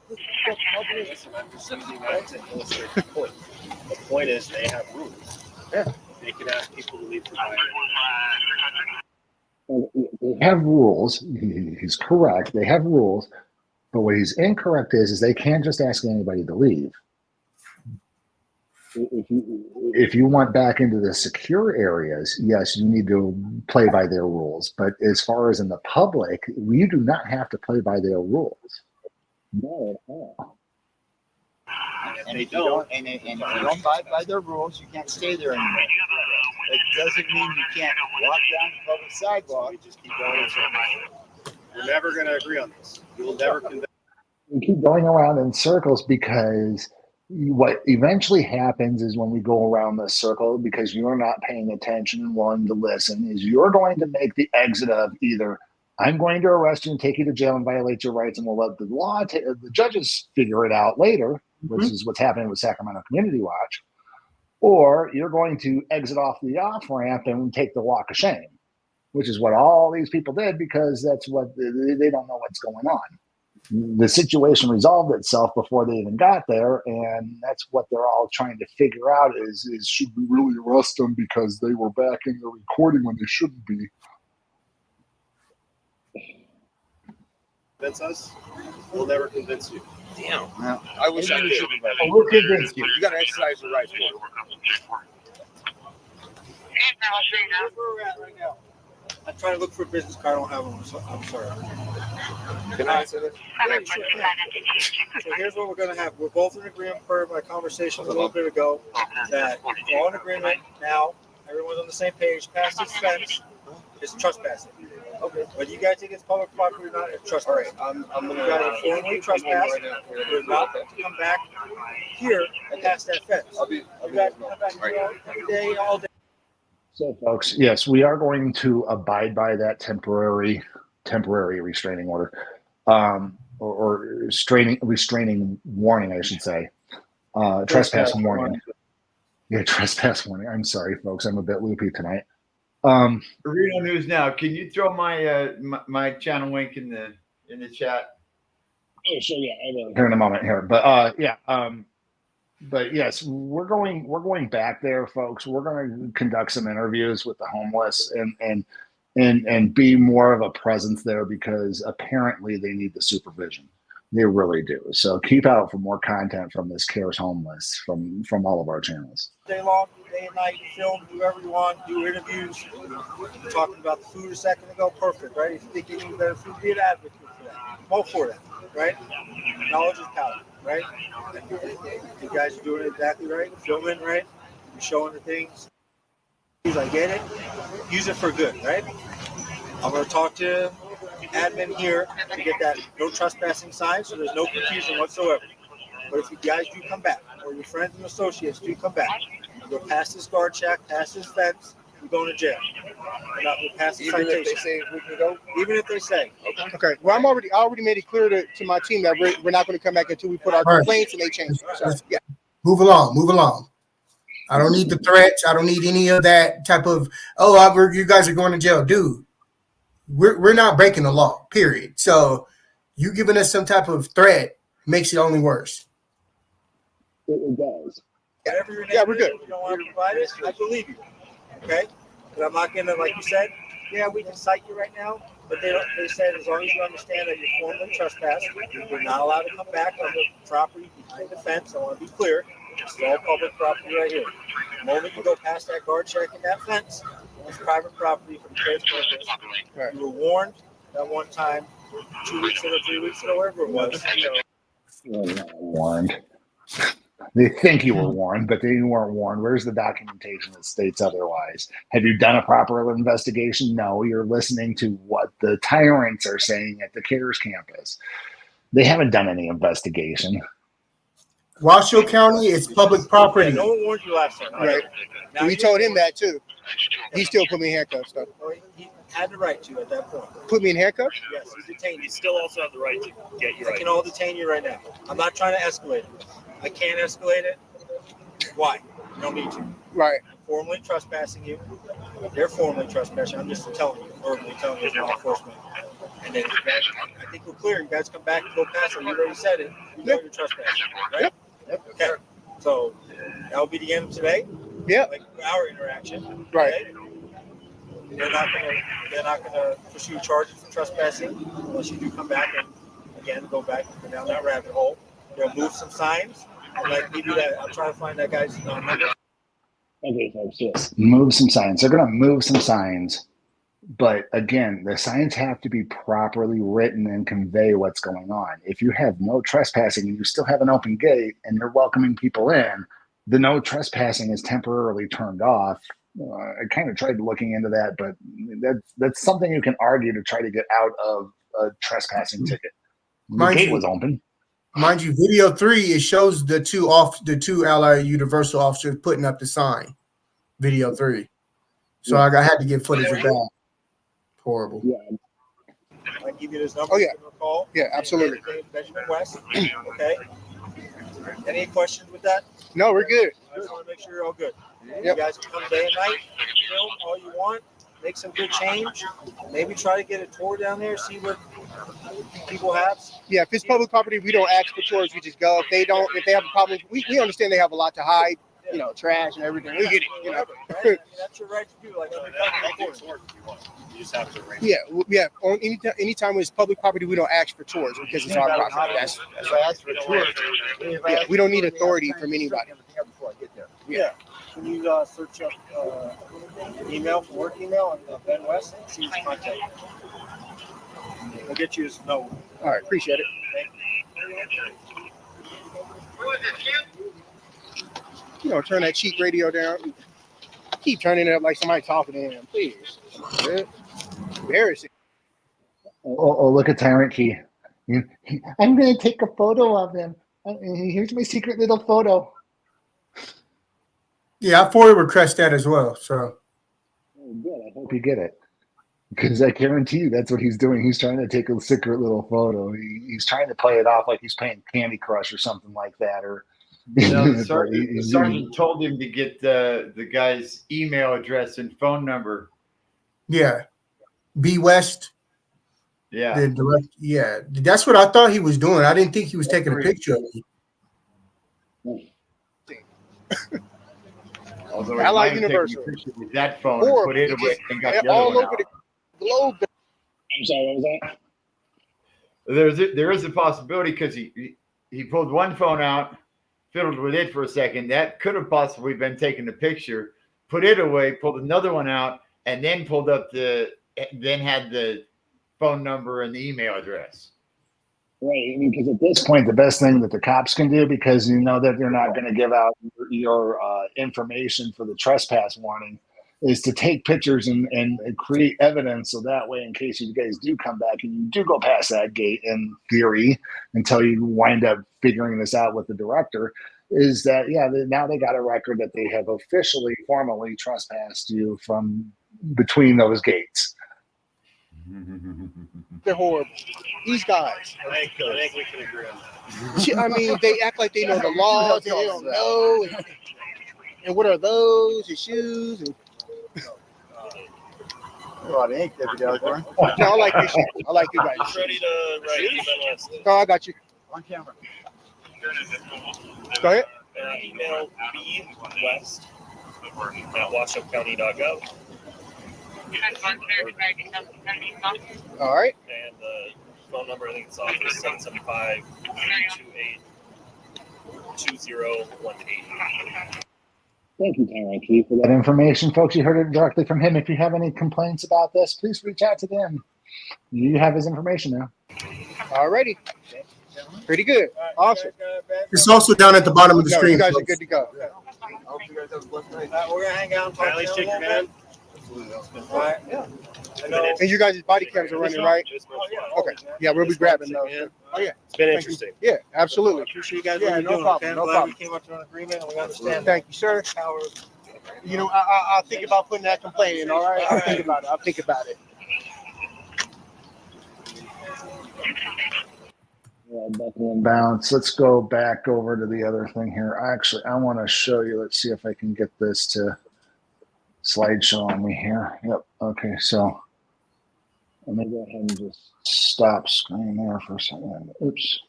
The point is, they have rules. Yeah. They can ask people to leave the They have rules. He's correct. They have rules. But what he's incorrect is they can't just ask anybody to leave. If you want back into the secure areas, yes, you need to play by their rules. But as far as in the public, we do not have to play by their rules. No, at all. And if you don't, and if you don't abide by their rules, you can't stay there anymore. It doesn't mean you can't walk down the public sidewalk. We just keep going in circles. We're never going to agree on this. We will never convince. We keep going around in circles because what eventually happens is when we go around the circle, because you're not paying attention and willing to listen, is you're going to make the exit of either I'm going to arrest you and take you to jail and violate your rights, and we'll let the judges figure it out later, which is what's happening with Sacramento Community Watch, or you're going to exit off the off-ramp and take the walk of shame, which is what all these people did because that's what they don't know what's going on. The situation resolved itself before they even got there, and that's what they're all trying to figure out is should we really arrest them because they were back in the recording when they shouldn't be. Convince us, we'll never convince you. Damn. I wish I could. We'll convince you. You got to exercise your rights. Where we're at right now. I'm trying to look for a business card. I don't have one, so I'm sorry. Can I answer this? Yeah, sure can. So here's what we're going to have. We're both in agreement per my conversation a little bit ago that we're all in agreement now. Everyone's on the same page. Past this fence is trespassing. Okay. Whether you guys think it's public property or not, it's trespassing. I'm going to formally trespass. We're not to come back here and past that fence. You guys come back here every day, all day. So, folks, yes, we are going to abide by that temporary restraining order, or restraining warning, I should say. Trespass warning. Yeah, trespass warning. I'm sorry, folks. I'm a bit loopy tonight. Reno News Now. Can you throw my my channel link in the chat? Oh, sure. Yeah, I will. Here in a moment. Here, but But yes, we're going back there, folks. We're going to conduct some interviews with the homeless and be more of a presence there because apparently they need the supervision. They really do. So keep out for more content from this Cares Homeless from all of our channels. Day long, day and night, film, do whatever you want, do interviews. We're talking about the food a second ago, perfect, right? If you think you need better food, be an advocate for that. Vote for that, right? Knowledge is power, right? You guys are doing it exactly right, filming right, you're showing the things. I get it. Use it for good, right? I'm going to talk to admin here to get that no trespassing sign so there's no confusion whatsoever. But if you guys do come back, or your friends and associates do come back, go past this guard check, past this fence, we're going to jail. We'll pass the Even citation. if they say we can go? Even if they say. Okay. Well, I already made it clear to my team that we're not going to come back until we put our complaints and they change. So, yeah. Move along. I don't need the threats. I don't need any of that type of, you guys are going to jail. Dude, we're not breaking the law, period. So you giving us some type of threat makes it only worse. It does. Yeah, we're good. You don't want to provide it, I believe you. Okay? But I'm not going to, like you said, yeah, we can cite you right now, but they said as long as you understand that you're formally trespassed, you're not allowed to come back on the property behind the fence. I want to be clear. It's all public property right here. The moment you go past that guard check and that fence, it's private property for the Cares Campus. Right. You were warned that one time, 2 weeks ago, 3 weeks ago, wherever it was. You're not warned. They think you were warned, but they weren't warned. Where's the documentation that states otherwise? Have you done a proper investigation? No, you're listening to what the tyrants are saying at the Cares Campus. They haven't done any investigation. Washoe County is public property. Yeah, no one warned you last time. Right. We told him that too. He still put me in handcuffs though. had the right to at that point. Put me in handcuffs? Yes, he's detained. You still also have the right to get your I can all detain you right now. I'm not trying to escalate it. I can't escalate it. Why? You don't need to. Right. I'm formally trespassing you. They're formally trespassing. I'm just telling you, verbally telling you as law enforcement. And then I think we're clear. You guys come back and go past it. You already said it. You know you're trespassing, right? Yep. Okay. So that will be the end of today. Yeah. Like our interaction. Right. Okay? They're not gonna pursue charges for trespassing unless you do come back and again go down that rabbit hole. They'll move some signs and let me do that. I'm trying to find that guy's number. Okay, folks, yes. Move some signs. They're going to move some signs. But again, the signs have to be properly written and convey what's going on. If you have no trespassing and you still have an open gate and you're welcoming people in, the no trespassing is temporarily turned off. I kind of tried looking into that, but that's something you can argue to try to get out of a trespassing ticket. The gate was open. Mind you, video 3, it shows the two Allied Universal officers putting up the sign. Video 3. So I had to get footage of that. Horrible. Yeah. I give you this number. Oh, yeah. Give them a call. Yeah, absolutely. Benjamin West. Okay. Any questions with that? No, we're good. I just want to make sure you're all good. Yep. You guys can come day and night, film all you want, make some good change. Maybe try to get a tour down there, see what people have. Yeah, if it's public property, we don't ask for tours. We just go. If they have a problem, we understand they have a lot to hide. You know, trash and everything. We get it. You know. Right? That's your right to do. Like, You just have to arrange. Yeah. On anytime it's public property, we don't ask for tours because it's our property. That's If I ask for a tour, yeah. We don't need authority from anybody. Before I get there. Yeah. Can you search up email, work email, on Ben West and see his contact? We'll get you his number. All right, appreciate it. You know, turn that cheap radio down. Keep turning it up like somebody talking to him, please. Embarrassing. Oh, look at Tyrant Key. I'm going to take a photo of him. Here's my secret little photo. Yeah, I forward request that as well. So good. I hope you get it. Because I guarantee you that's what he's doing. He's trying to take a secret little photo. He's trying to play it off like he's playing Candy Crush or something like that. Or no, the sergeant told him to get the guy's email address and phone number. Yeah. B West. Yeah. The direct, yeah. That's what I thought he was doing. I didn't think he was taking a picture of me. Although Allied Universal. With that phone and put it away and got the all other one over out. the globe. I'm sorry, what was that? There is a possibility because he pulled one phone out, fiddled with it for a second. That could have possibly been taking a picture, put it away, pulled another one out, and then then had the phone number and the email address. Right, because at this point, the best thing that the cops can do, because you know that they're not going to give out your information for the trespass warning, is to take pictures and create evidence. So that way, in case you guys do come back and you do go past that gate, in theory, until you wind up figuring this out with the director, is that, now they got a record that they have officially, formally trespassed you from between those gates. They're horrible. These guys. I think we can agree on that. I mean, they act like they know the laws. They don't know. And what are those? And shoes. And... A lot of ink there, No, I like this shit. I like you guys. Ready to write Ben West. No, I got you. On camera. Go ahead. Email bwest at washoecounty.gov. All right. And the phone number, I think it's office 775-228-2018. Thank you, Tyrant Key, for that information. Folks, you heard it directly from him. If you have any complaints about this, please reach out to them. You have his information now. All righty. Pretty good. Awesome. It's also down at the bottom of the screen. You guys are folks. good to go. I hope you guys have a blessed night. We're going to hang out and talk to you a little bit. All right. Yeah. And you guys' body cams are running, right? Okay. Yeah, we'll be grabbing those. Oh, yeah. It's been interesting. Yeah, absolutely. Appreciate you guys. Yeah, no problem. No problem. We came up to an agreement and we understand. Thank you, sir. You know, I'll think about putting that complaint in, all right? I'll think about it. Bounce. Let's go back over to the other thing here. Actually, I want to show you. Let's see if I can get this to slideshow on me here. Yep. Okay. So let me go ahead and just stop screen there for a second. Oops.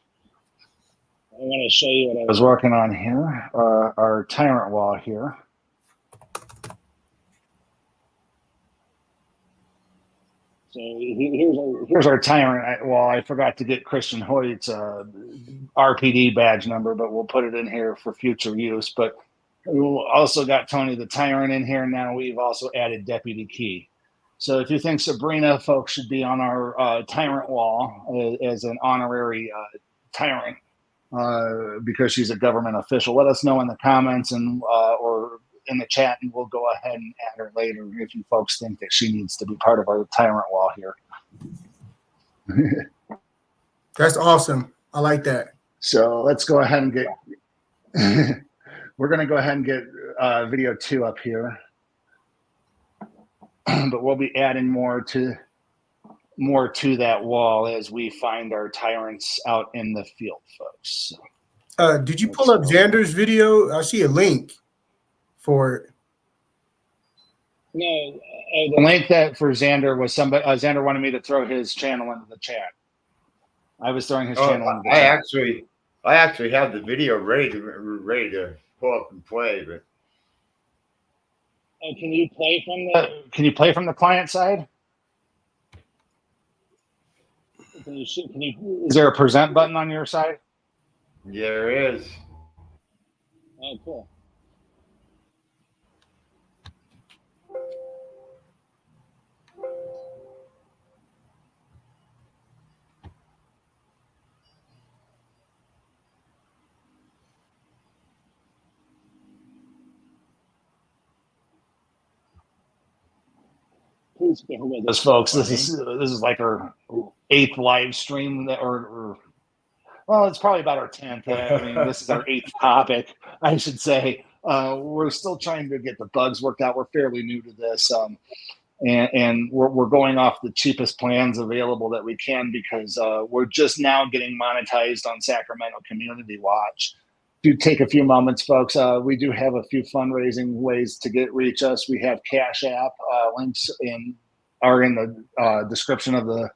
I want to show you what I was working on here. Our tyrant wall here. So here's our tyrant wall. I forgot to get Christian Hoyt's RPD badge number, but we'll put it in here for future use. But we also got Tony the Tyrant in here. Now we've also added Deputy Key. So if you think Sabrina, folks, should be on our tyrant wall as an honorary tyrant because she's a government official, let us know in the comments and or in the chat, and we'll go ahead and add her later if you folks think that she needs to be part of our tyrant wall here. That's awesome. I like that. So let's go ahead and get, we're going to go ahead and get video 2 up here, but we'll be adding more to that wall as we find our tyrants out in the field, folks. Did you pull up Xander's video? I see a link for it. No, the link that for Xander was somebody. Xander wanted me to throw his channel into the chat. I was throwing his channel into the chat. I actually have the video ready to pull up and play, but can you play from the client side? Is there a present button on your side? Yeah, there is. Oh, cool. Please bear with us, folks. This is like our 8th live stream that, or well, it's probably about our 10th. I mean, this is our 8th topic, I should say. We're still trying to get the bugs worked out. We're fairly new to this, and we're going off the cheapest plans available that we can because we're just now getting monetized on Sacramento Community Watch. Do take a few moments, folks. We do have a few fundraising ways to reach us. We have Cash App links are in the description of the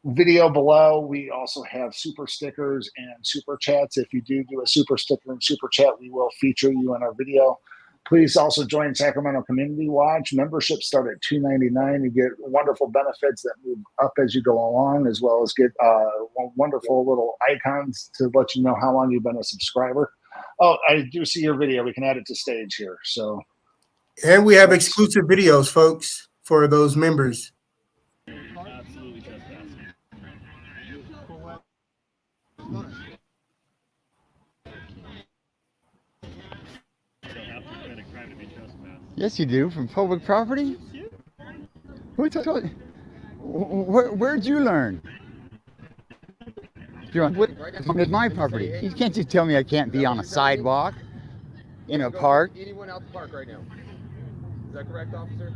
video below. We also have super stickers and super chats. If you do a super sticker and super chat, we will feature you in our video. Please also join Sacramento Community Watch. Memberships start at $2.99. You get wonderful benefits that move up as you go along, as well as get wonderful little icons to let you know how long you've been a subscriber. Oh, I do see your video. We can add it to stage here. So, and we have exclusive videos, folks, for those members. Absolutely trespassing. Yes, you do. From public property? Who told you? Where'd you learn? It's my property. You can't just tell me I can't be on a sidewalk, in a park. Anyone out the park right now? Is that correct, officer?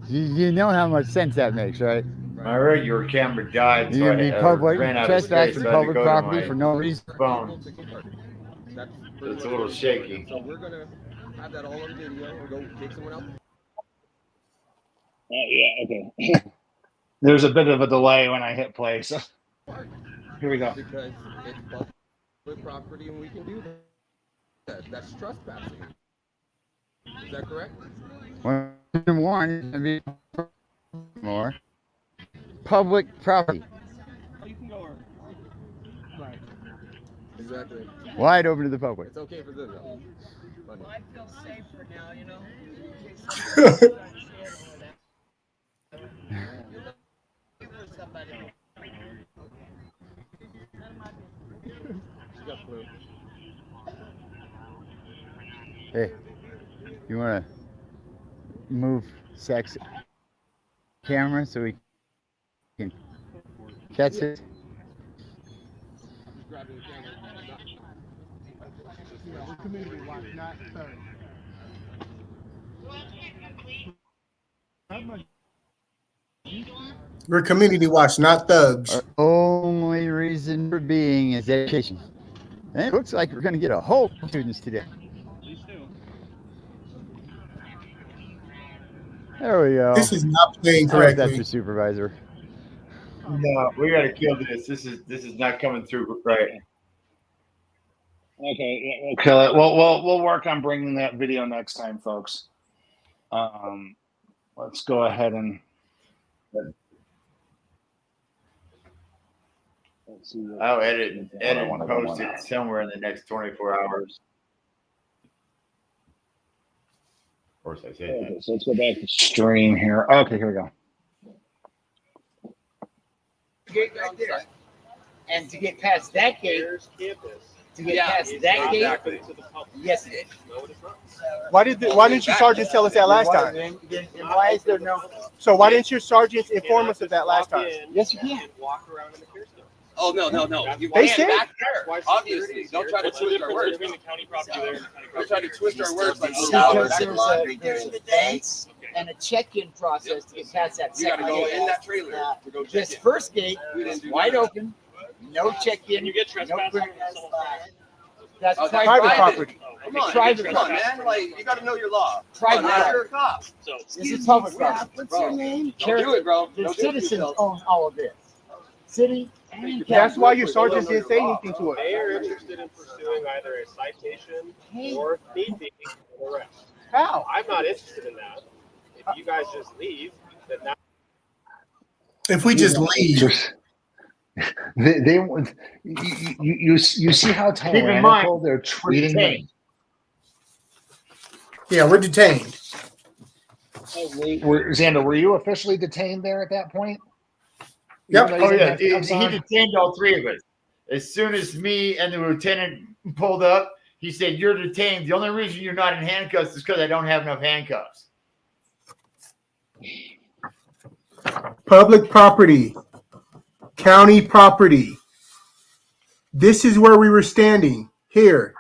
You know how much sense that makes, right? I heard your camera died. You So be public trespassing public property for no reason. Phone. It's a little shaky. So we're gonna have that all on video and go take someone out. Yeah, okay. There's a bit of a delay when I hit play, so here we go. Because it's public property and we can do that. That's trespassing. Is that correct? One, I mean, more public property. You can go right. Exactly. Wide open to the public. It's okay for them though. Well, I feel safe for now, you know. Hey, you want to move Zach's camera so we can catch it? Community watch, not We're community watch, not thugs. Our only reason for being is education. And it looks like we're going to get a whole lot of students today. There we go. This is not playing I hope that's correctly. your supervisor. No, we got to kill this. This is not coming through right. Okay, yeah, we'll kill it. We'll work on bringing that video next time, folks. Let's go ahead and let's see. I'll edit and post it somewhere in the next 24 hours. Of course, I said Okay, so let's go back to stream here. Okay, here we go. Gate right there, and to get past that gate, to get past that gate, yes, it is. Why didn't your sergeants tell us that last time? Then why is there no? So why didn't your sergeants inform us of that last time? Yes, you can. Walk around in the Care Center. Oh, no. You They can't said- back there. Obviously. Don't try to twist our words. Between the county property there and the county Don't property try to twist our words like Because there's a fence and a check-in process to get past that You gotta second go gate. in that trailer to go check This in. first gate We didn't is do wide that. open, no check-in, You get no trespassing. criminal. That's Oh, private property. Come It's on, private Come on, property. man. Like, you gotta know your law. Private Come on, man. property. You're a cop. So This is public property. What's your name? Care- Don't do it, bro. The Don't do it citizens yourself. own all of this. City and county. That's why your sergeants didn't say anything to us. they are interested in pursuing either a citation or need be an arrest. How? I'm not interested in that. If you guys just leave, then that. If we just leave, They you see how tyrannical they're treating them. yeah, we're detained. Xander, were you officially detained there at that point? Yep. Even though Oh you yeah, didn't have he cuffs on? detained all three of us. As soon as me and the lieutenant pulled up, he said, "You're detained. The only reason you're not in handcuffs is because I don't have enough handcuffs." Public property, county property. This is where we were standing here.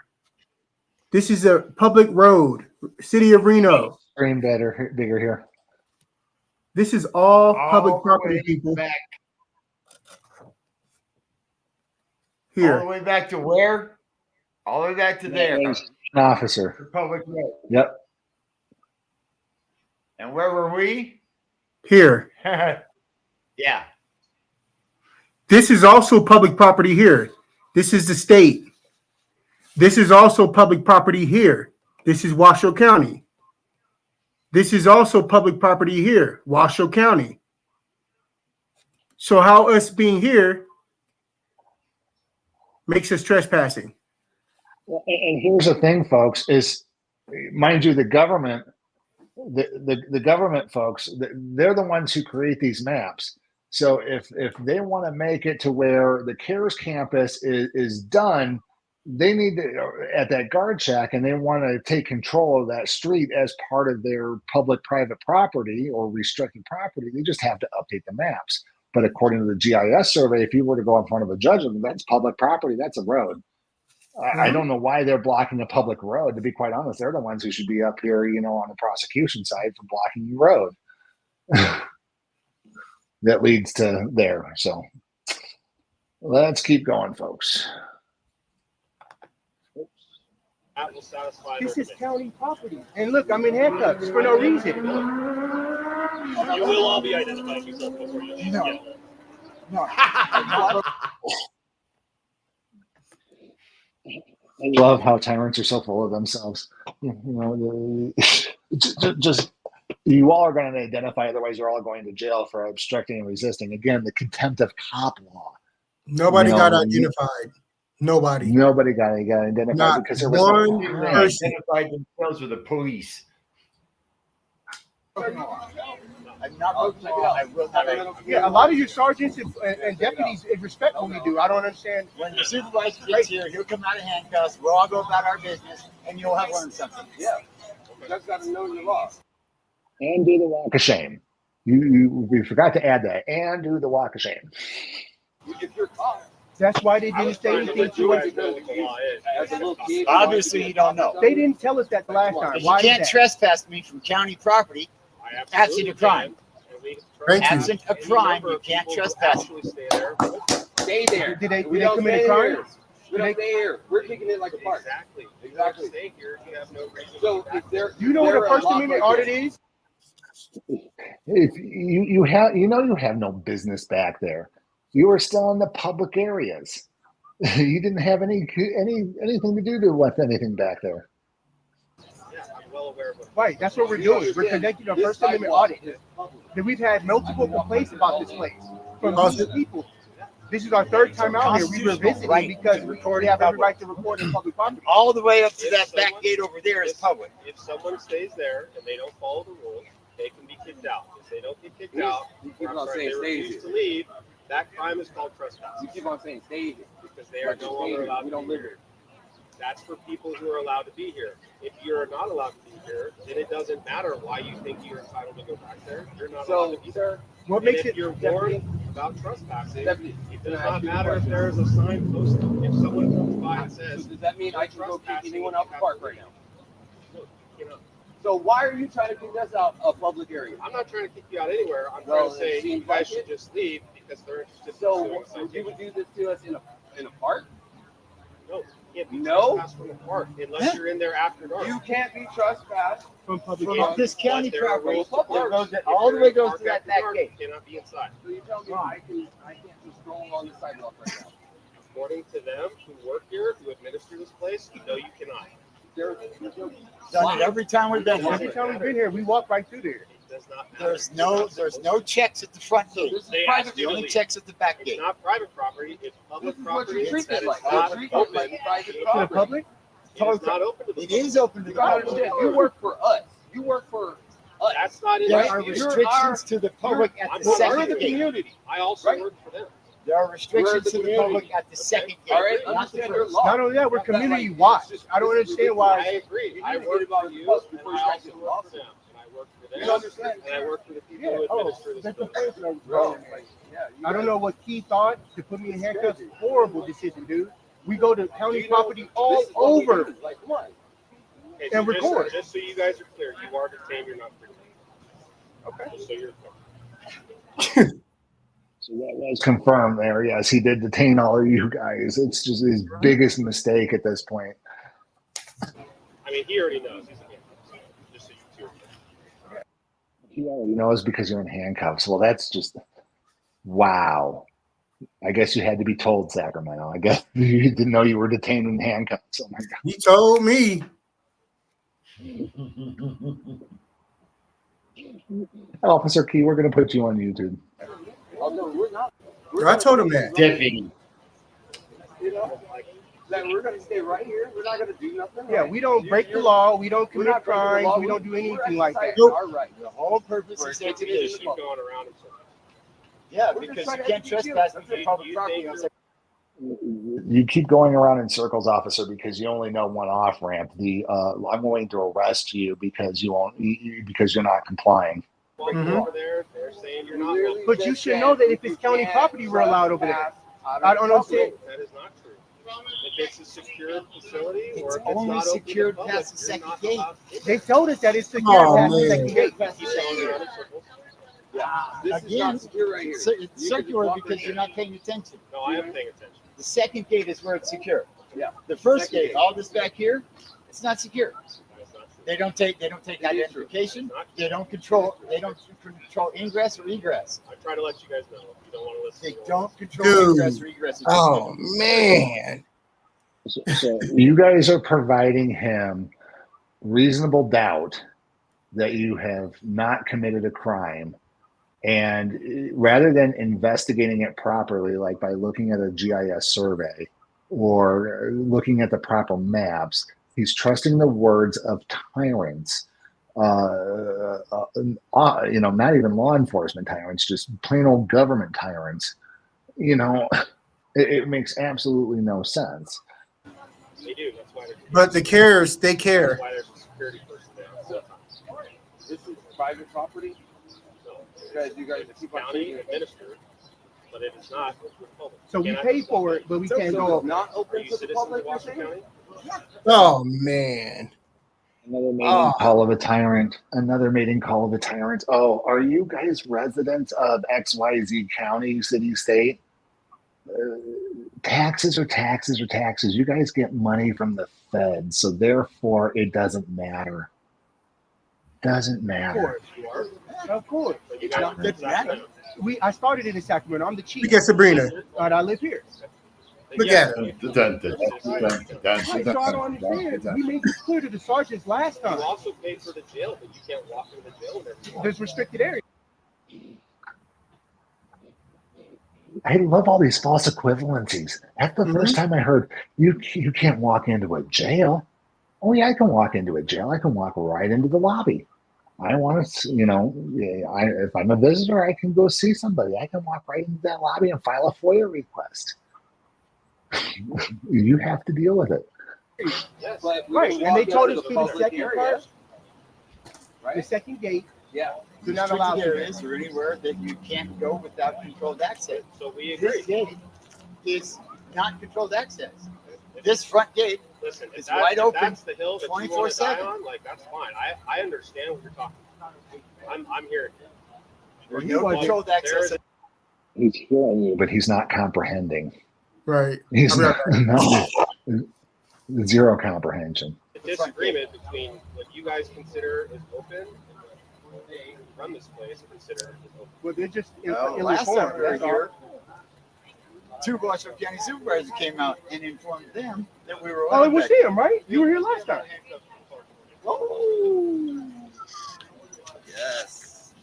This is a public road, city of Reno. Screen bigger here. This is all All public the property, way people. back, all the Here, way back to where? All the way back to there. An officer. The public road. Yep. And where were we? here. Yeah. This is also public property here. This is the state. This is also public property here. This is Washoe County. This is also public property here, Washoe County. So how us being here makes us trespassing? Well, and here's the thing, folks, is mind you, the government, the government folks, they're the ones who create these maps. So if they want to make it to where the Cares Campus is done, they need to, at that guard shack, and they want to take control of that street as part of their public-private property or restricted property. They just have to update the maps. But according to the GIS survey, if you were to go in front of a judge, that's public property. That's a road. I don't know why they're blocking a public road. To be quite honest, they're the ones who should be up here, on the prosecution side for blocking the road that leads to there. So let's keep going, folks. That will satisfy This their is county property. And look, I'm in handcuffs for no reason. You will all be identifying yourself before you leave. No. Yeah. No. I love how tyrants are so full of themselves. Just you all are going to identify, otherwise you're all going to jail for obstructing and resisting. Again, the contempt of cop law. Nobody got identified. Nobody got identified Not because there was one no They person. identified themselves with the police. I'm not broken the law. I will not. Yeah, a lot of your sergeants and deputies respect what we do. I don't understand. When the supervisor gets here, he'll come out of handcuffs. We'll all go about our business, and you'll have learned something. Yeah. You just got to know your law. And do the walk of shame. We forgot to add that. And do the walk of shame. If you're a cop. That's why they didn't say anything to us. As a little kid. Obviously, you don't know. They didn't tell us that the last time. But Why you is can't that? trespass me from county property. That's a crime. Absent a crime, you can't trespass. Stay there. Did they We don't commit a stay crime? here. We don't stay here. We're kicking it like a park. Exactly. Stay here. You have no reason. So if they're, You know what a they're First lock Amendment right audit there. is? If you have, you have no business back there. You were still in the public areas. You didn't have anything to do with anything back there. Yeah, I'm well aware of what. Right, that's what we're doing. We're conducting a First Amendment audit. That we've had multiple complaints about this place from these people. This is our third time out here. We were visiting because we have every right to record in public property. All the way up to that back gate over there is public. If someone stays there and they don't follow the rules, they can be kicked out. If they don't get kicked out, keep on saying they stay refuse here. to leave, that crime is called trespass. You keep on saying stay here. Because they are no longer allowed We to don't be live here. That's for people who are allowed to be here. If you're not allowed to be here, then it doesn't matter why you think you're entitled to go back there. You're not allowed to be there. What And makes if it you're warned about trespassing, Deputy, it does not matter if there is a sign posted. If someone comes by and So says, does that mean I can go kick anyone out the park right now? no, you cannot. So why are you trying to kick us out of public area? I'm not trying to kick you out anywhere. I'm Well, trying to say it you seems guys like should it. just leave because they're interested in So pursuing you citation. would do this to us in a park? No, you can't be No? trespassed from the park unless you're in there after dark. You can't be trespassed from public From property. this county There are property, rules to that parks. goes, If all the you're way in the goes park to that after back dark, gate. you cannot be inside. So you tell me I can't just stroll on the sidewalk right now. According to them who work here, who administer this place, no, you cannot. There's Done it every time we've been Every here. time we've been here, we walk right through there. It does not matter. There's no checks at the front gate. This is They private ask The you to only leave. checks at the back It's gate. not private property, it's public This is what property. you treat That it is like. not You treat it open. like private To the property. public? It is not open to the It public. is open to You the gotta public. understand, you work for us. You work for us. That's not in There the are dispute. restrictions to the public at I'm the not- We're second the gate. community. I also Right. work for them. There are We're restrictions the to the community. public at the second gate, All right, not the understand your first. law. Not only that, we're Not that, like, community it's watch. just- I don't this is understand I why. agree. You I need to work get about for you you, and before I you also get work involved. for them. And I work for You them, understand? and I work for the people Yeah, who oh, administer this that's the building. first one. Bro, like, yeah, you I don't guys- know what Key thought to put me in handcuffs. Horrible decision, dude. We go to county You know, property all this is what we over. do. Like, come on. Okay, And so record. Just so you guys are clear, you are detained, you're not free. Okay. Just so you're clear. So that was confirmed there. Yes, he did detain all of you guys. It's just his biggest mistake at this point. I mean, he already knows he's a handcuff, so just so you two are clear. He already knows because you're in handcuffs. Well, that's just wow. I guess you had to be told, Sacramento. I guess you didn't know you were detained in handcuffs. Oh my God. He told me. Officer Key, we're going to put you on YouTube. Oh, no, we're not. I told him that. Deputy. You know, like, that we're gonna stay right here. We're not gonna do nothing. Yeah, right? we don't break the law. We don't We're commit not breaking the crimes. law. We don't do We're anything like that. exercising our right. The whole purpose We're is taking it You education. keep going around in circles. Yeah, We're just because trying you to can't educate you. trespass on You- public you property. think on you're- second- You keep going around in circles, officer, because you only know one off ramp. I'm going to arrest you because because you're not complying. Walking Mhm. over there, they're saying you're not. Literally But you just should said know that if it's you county can't property, we're allowed over there. trespass out of I don't public. understand. That is not true. If it's a secured facility It's or if it's only not open to the secured public, past the you're second not gate. allowed in. They told us that it's secure Oh, past the man. second gate. Past the Keep second going gate. around in circles. This is Again, not secure right here. It's You can just circular walk because right you're not paying attention. No, I am paying attention. The second gate is where it's secure. Yeah. The first Second gate, gate. all this back here, it's not secure. That's not true. They don't take identification. They don't control ingress or egress. I try to let you guys know. If you don't want to listen. They you won't. don't control Dude. ingress or egress. It's just Oh man. So you guys are providing him reasonable doubt that you have not committed a crime. And rather than investigating it properly, like by looking at a GIS survey or looking at the proper maps, he's trusting the words of tyrants. Not even law enforcement tyrants, just plain old government tyrants. It makes absolutely no sense. They do. That's why. But the cares, they care. That's why there's a security person there. This is private property. Because you guys keep on County saying it. administered, but it is not open to the public. So we Cannot- pay for it, but we can't So go it's not Are open you to the citizens of public. You're Washoe saying? County? Oh man. Another meeting call of a tyrant. Another meeting call of a tyrant. Oh, are you guys residents of XYZ county, city, state? Taxes are taxes are taxes. You guys get money from the Fed, so therefore it doesn't matter. Doesn't matter. Of course. It's not good for that. I started it in Sacramento. I'm the chief. Look at Sabrina. And I live here. Look at her. I try to understand. We made this clear to the sergeants last time. You also paid for the jail, but you can't walk into the jail. There's restricted areas. I love all these false equivalencies. That's the first time I heard you can't walk into a jail. Oh yeah, I can walk into a jail. I can walk right into the lobby. I want to, if I'm a visitor, I can go see somebody. I can walk right into that lobby and file a FOIA request. You have to deal with it. Yes. Right, and they told us through the second part, the second gate. Yeah. They're not allowed areas or anywhere that you can't go without controlled access. So we This agree. gate is not controlled access. This front gate Listen, is if that, wide if open that's the hill that you want to die 24/7. on, like that's fine. I understand what you're talking about. I'm here. There's no controlled access. He's hearing you, but he's not comprehending. Right. He's not, no, zero comprehension. The disagreement between what you guys consider is open and what they run this place consider is open. Well, they're just Last time we were that's all. here, two Washoe County supervisors came out and informed them that we were. Oh, it was him, right? You were here last time. Oh. Yes.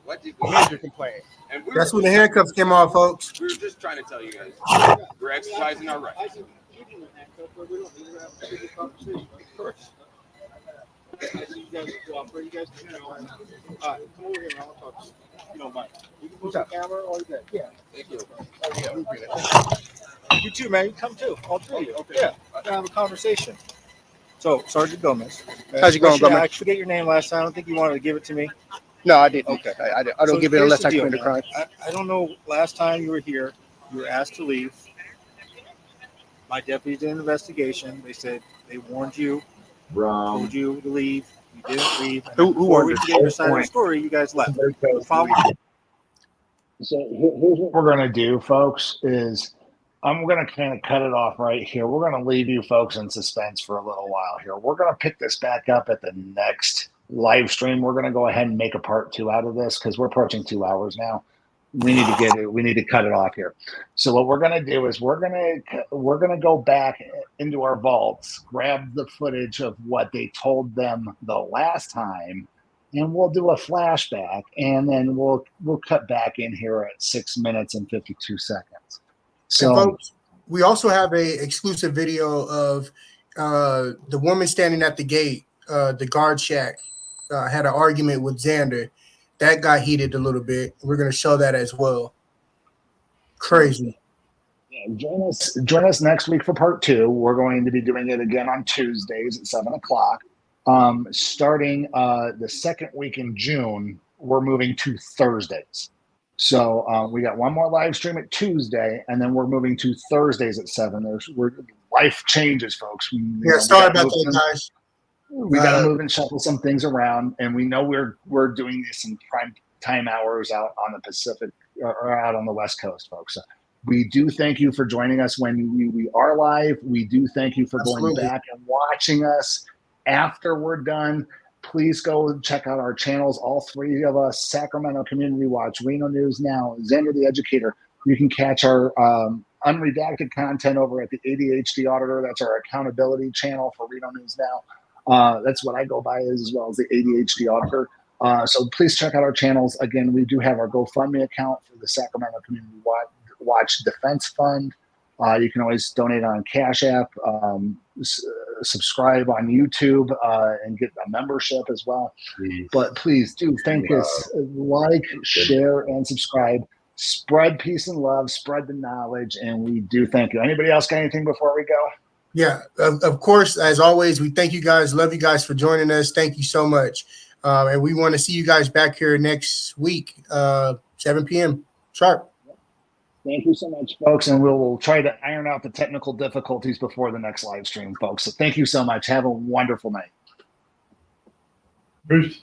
What did Major complaint. And we That's were, when the handcuffs came off, folks. we were just trying to tell you guys, we're exercising our rights. Of course. I see you guys cooperate. You guys, come over here and I'll talk to you. You don't mind. You can put the camera or that. Yeah. Thank you. You too, man. You come too. All three of you. Okay. Yeah. We're gonna have a conversation. So, Sergeant Gomez. How's it going, Gomez? I forget your name last time. I don't think you wanted to give it to me. No, I didn't. Okay. I don't So give it here's unless the I deal, commit a man. crime. I don't know. Last time you were here, you were asked to leave. My deputies did an investigation. They said they warned you, told you to leave. You didn't leave. And Who before warned we us? could get your side of the story, you guys left. Follow- So here's what we're going to do, folks, is I'm going to kind of cut it off right here. We're going to leave you folks in suspense for a little while here. We're going to pick this back up at the next live stream. We're going to go ahead and make a part 2 out of this because we're approaching 2 hours now. We need to get it. We need to cut it off here. So what we're going to do is we're going to go back into our vaults, grab the footage of what they told them the last time, and we'll do a flashback, and then we'll cut back in here at 6 minutes and 52 seconds. So, And folks, we also have a exclusive video of the woman standing at the gate, the guard shack, had an argument with Xander. That got heated a little bit. We're going to show that as well. Crazy. yeah, join us next week for part 2. We're going to be doing it again on Tuesdays at 7 o'clock. Starting the second week in June, we're moving to Thursdays. So we got one more live stream at Tuesday, and then we're moving to Thursdays at 7. Life changes, folks. Sorry about that, guys. We got to move and shuffle some things around, and we know we're doing this in prime time hours out on the Pacific or out on the West Coast, folks. So we do thank you for joining us when we are live. We do thank you for going back and watching us after we're done. Please go check out our channels, all 3 of us: Sacramento Community Watch, Reno News Now, Xander the Educator. You can catch our unredacted content over at the ADHD Auditor. That's our accountability channel for Reno News Now. That's what I go by as well as the ADHD Auditor. So please check out our channels. Again, we do have our GoFundMe account for the Sacramento Community Watch Defense Fund. You can always donate on Cash App, subscribe on YouTube, and get a membership as well. But please do thank us. Like, share, and subscribe. Spread peace and love. Spread the knowledge. And we do thank you. Anybody else got anything before we go? Yeah, of course, as always, we thank you guys. Love you guys for joining us. Thank you so much. And we want to see you guys back here next week, 7 p.m. sharp. Thank you so much, folks. And we'll try to iron out the technical difficulties before the next live stream, folks. So thank you so much. Have a wonderful night. Peace.